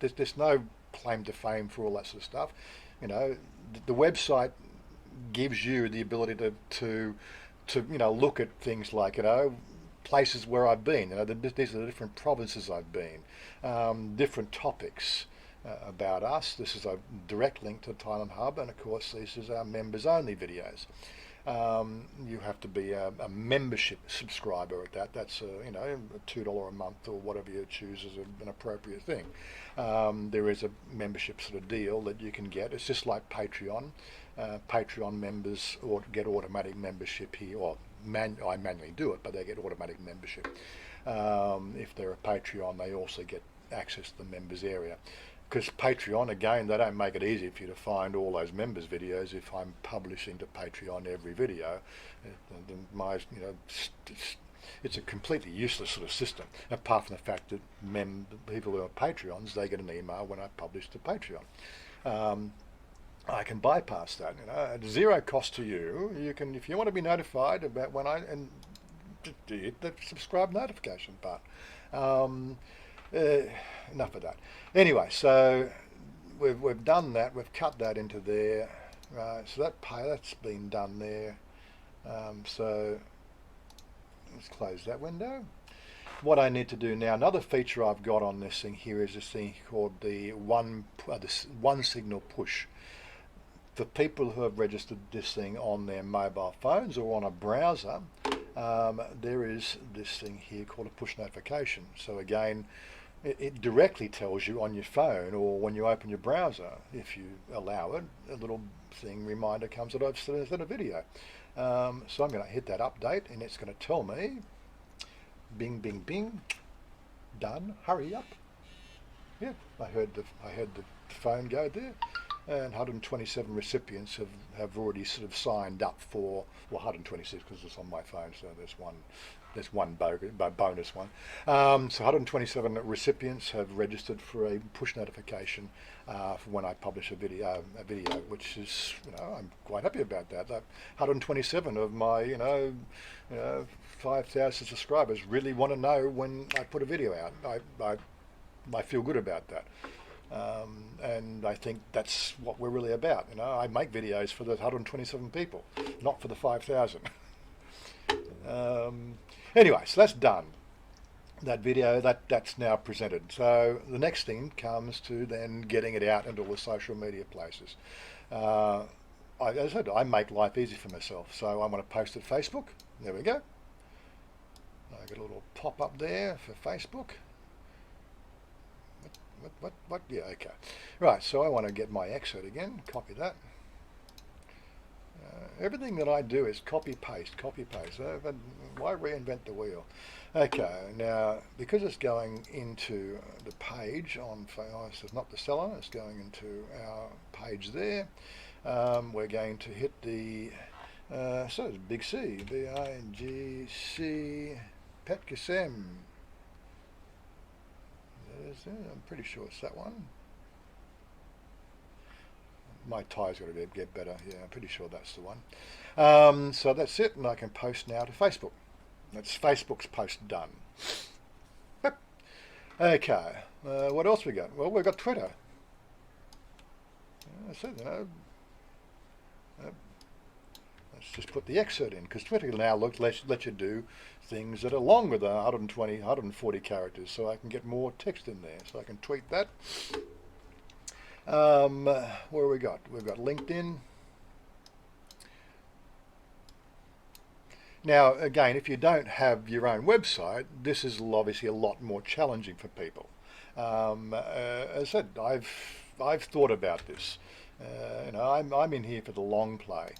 There's no claim to fame for all that sort of stuff. You know, the website gives you the ability to you know, look at things like, you know, places where I've been. You know, these are the different provinces I've been, different topics about us. This is a direct link to the Thailand Hub, and of course this is our members only videos. You have to be a membership subscriber at that. That's you know, $2 a month or whatever you choose as an appropriate thing. There is a membership sort of deal that you can get. It's just like Patreon. Patreon members get automatic membership here, or I manually do it, but they get automatic membership. If they're a Patreon, they also get access to the members area. Because Patreon, again, they don't make it easy for you to find all those members videos. If I'm publishing to Patreon every video, it's a completely useless sort of system, apart from the fact that people who are Patreons, they get an email when I publish to Patreon. I can bypass that, you know, at zero cost to you. You can, if you want to be notified about when hit the subscribe notification part. Enough of that. Anyway, so we've done that. We've cut that into there. So that's been done there. So let's close that window. What I need to do now, another feature I've got on this thing here is this thing called the one signal push. For people who have registered this thing on their mobile phones or on a browser, there is this thing here called a push notification. So again, it directly tells you on your phone, or when you open your browser, if you allow it, a little thing reminder comes that I've sent a video. So I'm going to hit that update, and it's going to tell me, bing, bing, bing, done, hurry up. Yeah, I heard the phone go there. And 127 recipients have already sort of signed up for, well, 126 because it's on my phone, so there's one there's one bonus one. So 127 recipients have registered for a push notification for when I publish a video, which is, I'm quite happy about that. 127 of my, 5,000 subscribers really want to know when I put a video out. I feel good about that. And I think that's what we're really about. I make videos for the 127 people, not for the 5,000. Anyway, so that's done. That video, that's now presented. So the next thing comes to then getting it out into all the social media places. As I said, I make life easy for myself. So I want to post at Facebook. There we go. I get a little pop up there for Facebook. What? Yeah, okay. Right, so I want to get my excerpt again, copy that. Everything that I do is copy paste. But why reinvent the wheel? Okay, now because it's going into the page on, it's not the seller, it's going into our page there. We're going to hit the, so it's Big C, BIGC, Petkasem. I'm pretty sure it's that one. My tie's got to get better. Yeah, I'm pretty sure that's the one. So that's it, and I can post now to Facebook. That's Facebook's post done. Yep. Okay, what else we got? Well, we've got Twitter. That's it, let's just put the excerpt in, because Twitter now let you do things that are longer than 120, 140 characters, so I can get more text in there. So I can tweet that. Where we got? We've got LinkedIn. Now, again, if you don't have your own website, this is obviously a lot more challenging for people. As I said, I've thought about this. I'm in here for the long play.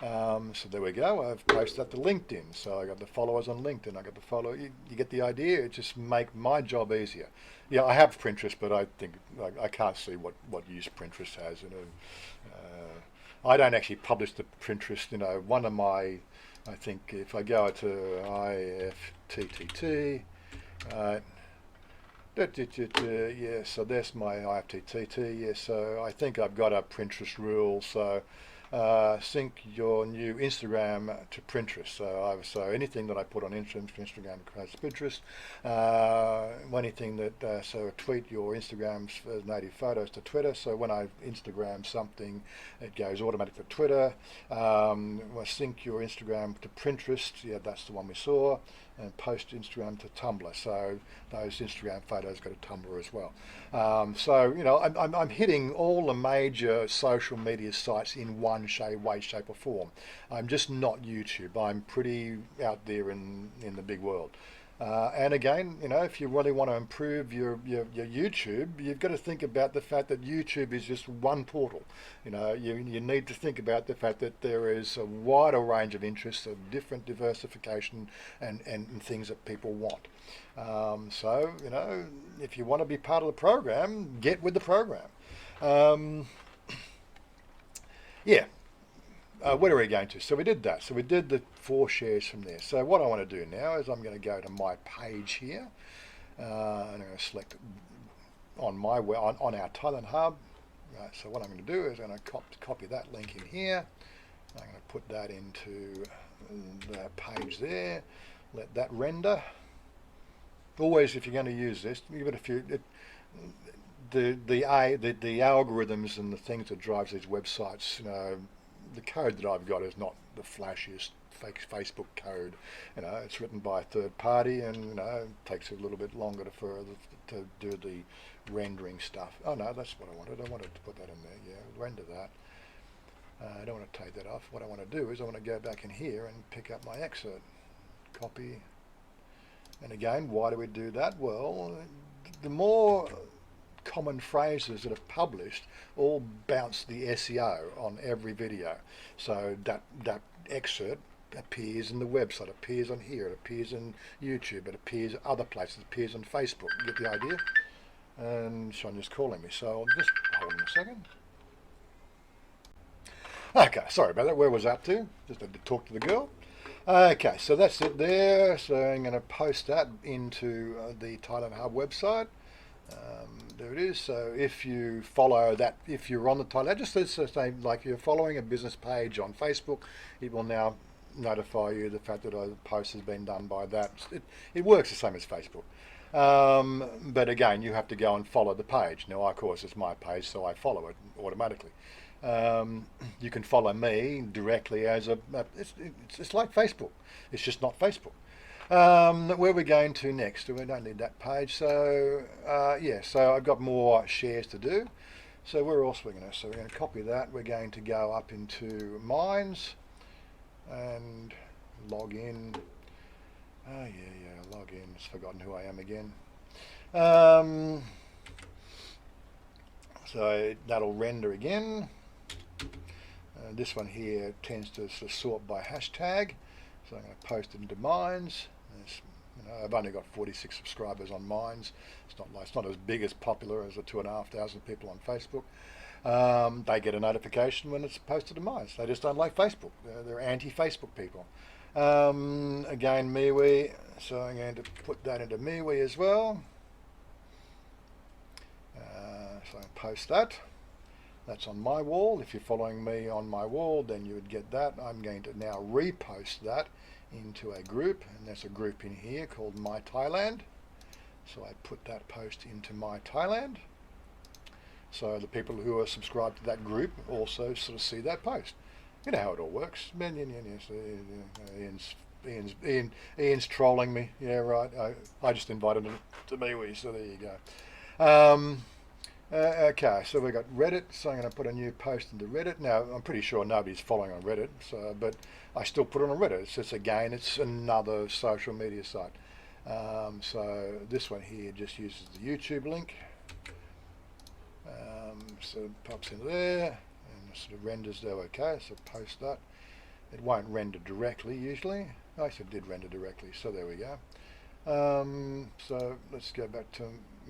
So there we go. I've posted that to LinkedIn. So I got the followers on LinkedIn. I got the follow. You get the idea. It just make my job easier. Yeah, I have Pinterest, but I think I can't see what use Pinterest has. I don't actually publish the Pinterest. One of my, I think if I go to IFTTT, yeah, so there's my IFTTT. Yeah, so I think I've got a Pinterest rule. So sync your new Instagram to Pinterest. So anything that I put on Instagram goes to Pinterest. Anything that so tweet your Instagram's native photos to Twitter. So when I Instagram something, it goes automatically to Twitter. Sync your Instagram to Pinterest. Yeah, that's the one we saw. And post Instagram to Tumblr. So those Instagram photos go to Tumblr as well. I'm hitting all the major social media sites in one way, shape or form. I'm just not YouTube. I'm pretty out there in the big world. And again, if you really want to improve your YouTube, you've got to think about the fact that YouTube is just one portal. You need to think about the fact that there is a wider range of interests, of different diversification and things that people want. If you want to be part of the program, get with the program. Where are we going to? So we did that. So we did the 4 shares from there. So what I want to do now is I'm going to go to my page here. And I'm going to select on our Thailand hub. Right, so what I'm going to do is I'm going to copy that link in here. I'm going to put that into the page there. Let that render. Always, if you're going to use this, give it a few. The algorithms and the things that drives these websites, the code that I've got is not the flashiest fake Facebook code. It's written by a third party, and it takes a little bit longer to do the rendering stuff. Oh no, that's what I wanted. I wanted to put that in there. Yeah, render that. I don't want to take that off. What I want to do is I want to go back in here and pick up my excerpt, copy. And again, why do we do that? Well, the more common phrases that are published all bounce the SEO on every video. So that excerpt appears in the website, appears on here, it appears in YouTube, it appears other places, it appears on Facebook. You get the idea? And Chanya's calling me, so I'll just hold on a second. Okay, sorry about that. Where was I up to? Just had to talk to the girl. Okay, so that's it there. So I'm going to post that into the Thailand Hub website. There it is. So if you follow that, if you're on the Thailand, just let's say like you're following a business page on Facebook, it will now notify you the fact that a post has been done by that. It works the same as Facebook. But again, you have to go and follow the page. Now, of course, it's my page, so I follow it automatically. You can follow me directly as it's like Facebook. It's just not Facebook. Where we're going to next? We don't need that page. So yeah, so I've got more shares to do. So we're also going to copy that. We're going to go up into Mines and log in. Oh yeah, log in. It's forgotten who I am again. So that'll render again. This one here tends to sort of sort by hashtag, so I'm going to post it into Mines. I've only got 46 subscribers on Mines. It's not as big as popular as the 2,500 people on Facebook. They get a notification when it's posted to Mines. They just don't like Facebook. They're anti-Facebook people. Again, MeWe. So I'm going to put that into MeWe as well. So I post that. That's on my wall. If you're following me on my wall, then you would get that. I'm going to now repost that into a group, and there's a group in here called My Thailand. So I put that post into My Thailand. So the people who are subscribed to that group also sort of see that post. You know how it all works. Ian's trolling me. Yeah, right. I just invited him to MeWe, so there you go. Okay, so we've got Reddit, so I'm going to put a new post into Reddit. Now, I'm pretty sure nobody's following on Reddit, but I still put it on Reddit. It's another social media site. So this one here just uses the YouTube link. So it pops in there and sort of renders there, okay, so post that. It won't render directly usually. Actually, it did render directly, so there we go. So let's go back to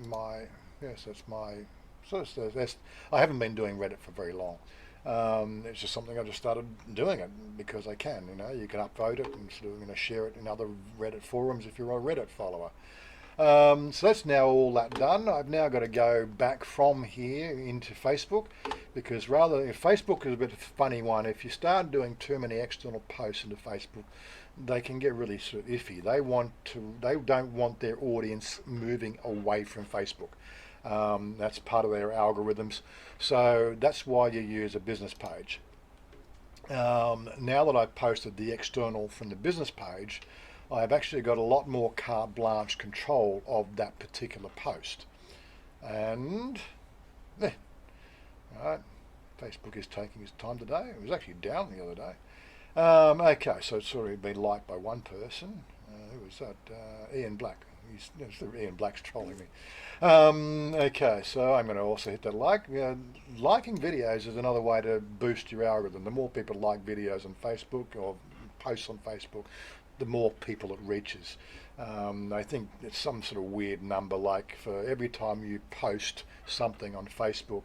my, yes, that's my, so I haven't been doing Reddit for very long. It's just something I just started doing it because I can, you can upvote it and sort of share it in other Reddit forums if you're a Reddit follower. So that's now all that done. I've now got to go back from here into Facebook because Facebook is a bit of a funny one. If you start doing too many external posts into Facebook, they can get really sort of iffy. They don't want their audience moving away from Facebook. That's part of their algorithms. So that's why you use a business page. Now that I've posted the external from the business page, I've actually got a lot more carte blanche control of that particular post. And, right, Facebook is taking its time today. It was actually down the other day. Okay, so it's already been liked by one person. Who was that? Ian Black. Ian Black's trolling me. Okay, so I'm going to also hit that like. Liking videos is another way to boost your algorithm. The more people like videos on Facebook or posts on Facebook, the more people it reaches. I think it's some sort of weird number, like for every time you post something on Facebook,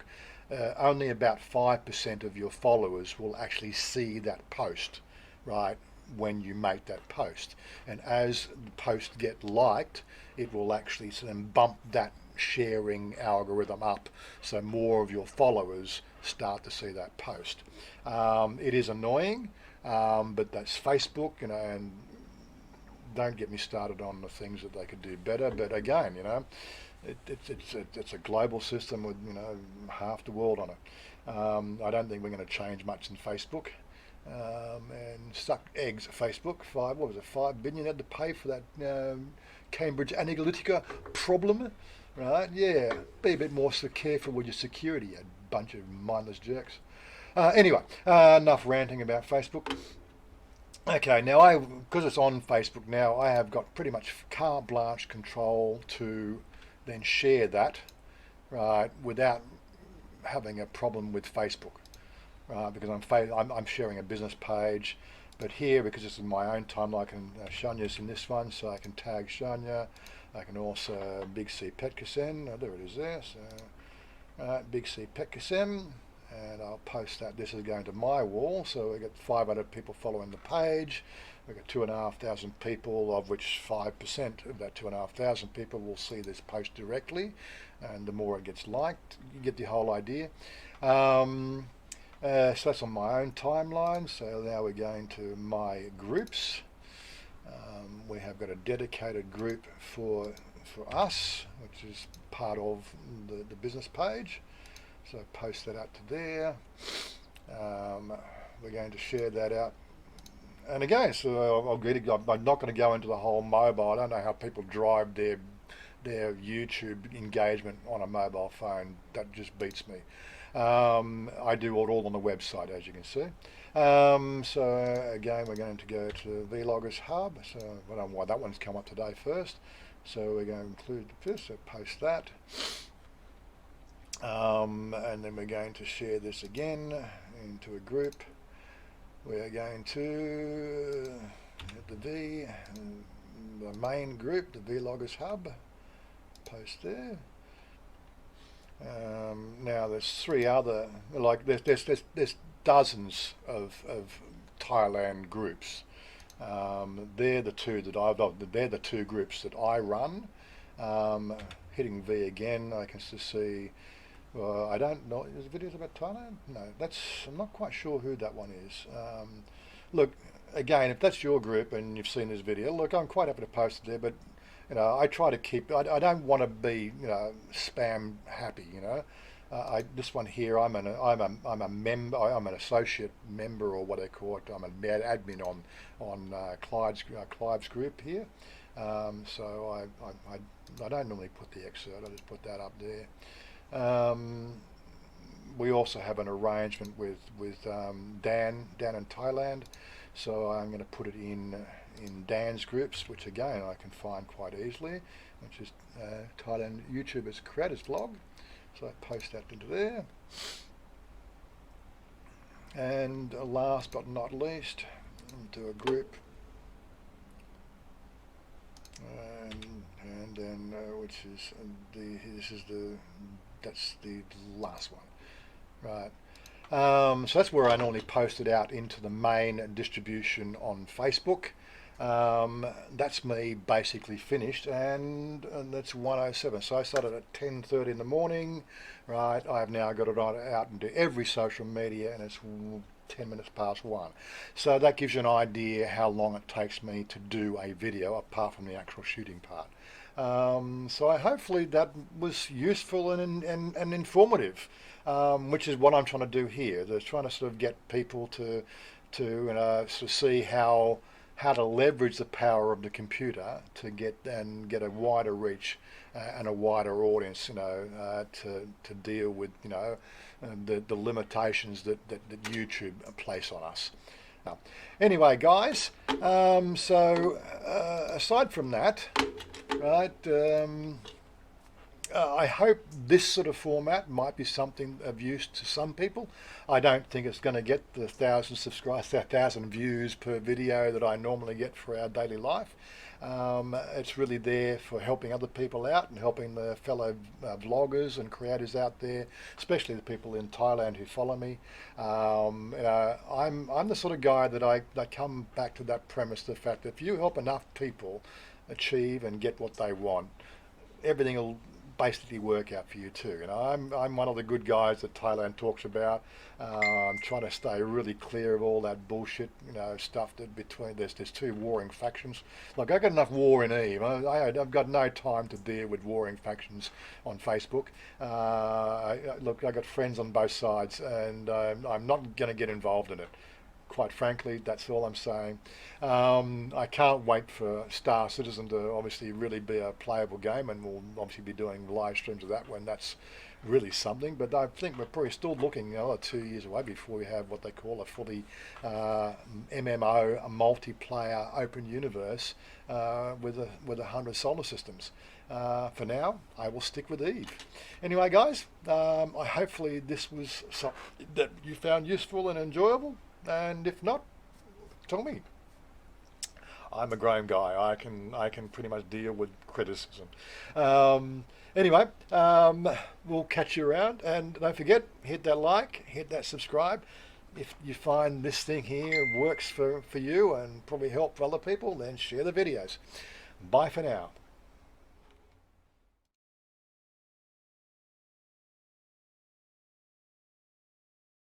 only about 5% of your followers will actually see that post, right, when you make that post. And as the posts get liked, it will actually bump that sharing algorithm up, so more of your followers start to see that post. It is annoying, but that's Facebook, and don't get me started on the things that they could do better. But again, it's a global system with half the world on it. I don't think we're going to change much in Facebook. And suck eggs at Facebook. 5 billion had to pay for that Cambridge Analytica problem, right? Yeah, be a bit more careful with your security, you bunch of mindless jerks. Anyway, enough ranting about Facebook. Okay, now because it's on Facebook now, I have got pretty much carte blanche control to then share that, right, without having a problem with Facebook, right? Because I'm sharing a business page, but here, because this is my own timeline, I can Chanya's in this one, so I can tag Chanya. I can also Big C Petkasem. There it is there. So, Big C Petkasem. and I'll post that. This is going to my wall, so we get 500 people following the page. We've got 2,500 people, of which 5% of that 2,500 people will see this post directly, and the more it gets liked, you get the whole idea. So that's on my own timeline. So now we're going to my groups. We have got a dedicated group for us, which is part of the business page. So post that out to there. We're going to share that out. And again, so I'm not going to go into the whole mobile. I don't know how people drive their YouTube engagement on a mobile phone. That just beats me. I do it all on the website, as you can see. So again, we're going to go to Vloggers Hub. So I don't know why that one's come up today first. So we're going to include this, so post that. And then we're going to share this again into a group. We're going to the main group, the Vloggers Hub. Post there. Now there's 3 other, like there's dozens of Thailand groups. They're the 2 that they're the 2 groups that I run. Hitting V again, I can just see. I don't know. Is the videos about Thailand? No, I'm not quite sure who that one is. Look, again, if that's your group and you've seen this video, look, I'm quite happy to post it there, but you know, I try to keep. I don't want to be, you know, spam happy. You know, this one here, I'm a member. I'm an associate member, or what they call it. I'm an admin on Clive's group here. So I don't normally put the excerpt. I just put that up there. We also have an arrangement with Dan in Thailand, so I'm going to put it in Dan's groups, which again I can find quite easily, which is Thailand YouTubers Creators Vlog. So I post that into there. And last but not least, into a group, and then which is that's the last one, right? So that's where I normally post it out into the main distribution on Facebook. That's me basically finished, and that's 1:07. So I started at 10:30 in the morning, right? I've now got it out into every social media, and it's 10 minutes past 1. So that gives you an idea how long it takes me to do a video, apart from the actual shooting part. So hopefully that was useful and informative, which is what I'm trying to do here. They're trying to sort of get people to sort of see how to leverage the power of the computer to get a wider reach and a wider audience, you know, to deal with, you know, the limitations that YouTube place on us. Anyway, guys, so aside from that, right, I hope this sort of format might be something of use to some people. I don't think it's going to get the 1,000 subscribers, 1,000 views per video that I normally get for our daily life. It's really there for helping other people out and helping the fellow vloggers and creators out there, especially the people in Thailand who follow me. You know, I'm the sort of guy that I come back to that premise, the fact that if you help enough people achieve and get what they want, everything will basically work out for you too. You know, I'm one of the good guys that Thailand talks about. I'm trying to stay really clear of all that bullshit, you know, stuff that between there's 2 warring factions. Like, I got enough war in Eve. I've got no time to deal with warring factions on Facebook. Look, I got friends on both sides, and I'm not going to get involved in it. Quite frankly, that's all I'm saying. I can't wait for Star Citizen to obviously really be a playable game, and we'll obviously be doing live streams of that when that's really something. But I think we're probably still looking 2 years away before we have what they call a fully MMO, a multiplayer open universe with 100 solar systems. For now, I will stick with Eve. Anyway, guys, hopefully this was something that you found useful and enjoyable. And if not, tell me. I'm a growing guy. I can pretty much deal with criticism. Anyway, we'll catch you around, and don't forget, hit that like, hit that subscribe. If you find this thing here works for you and probably help for other people, then share the videos. Bye for now.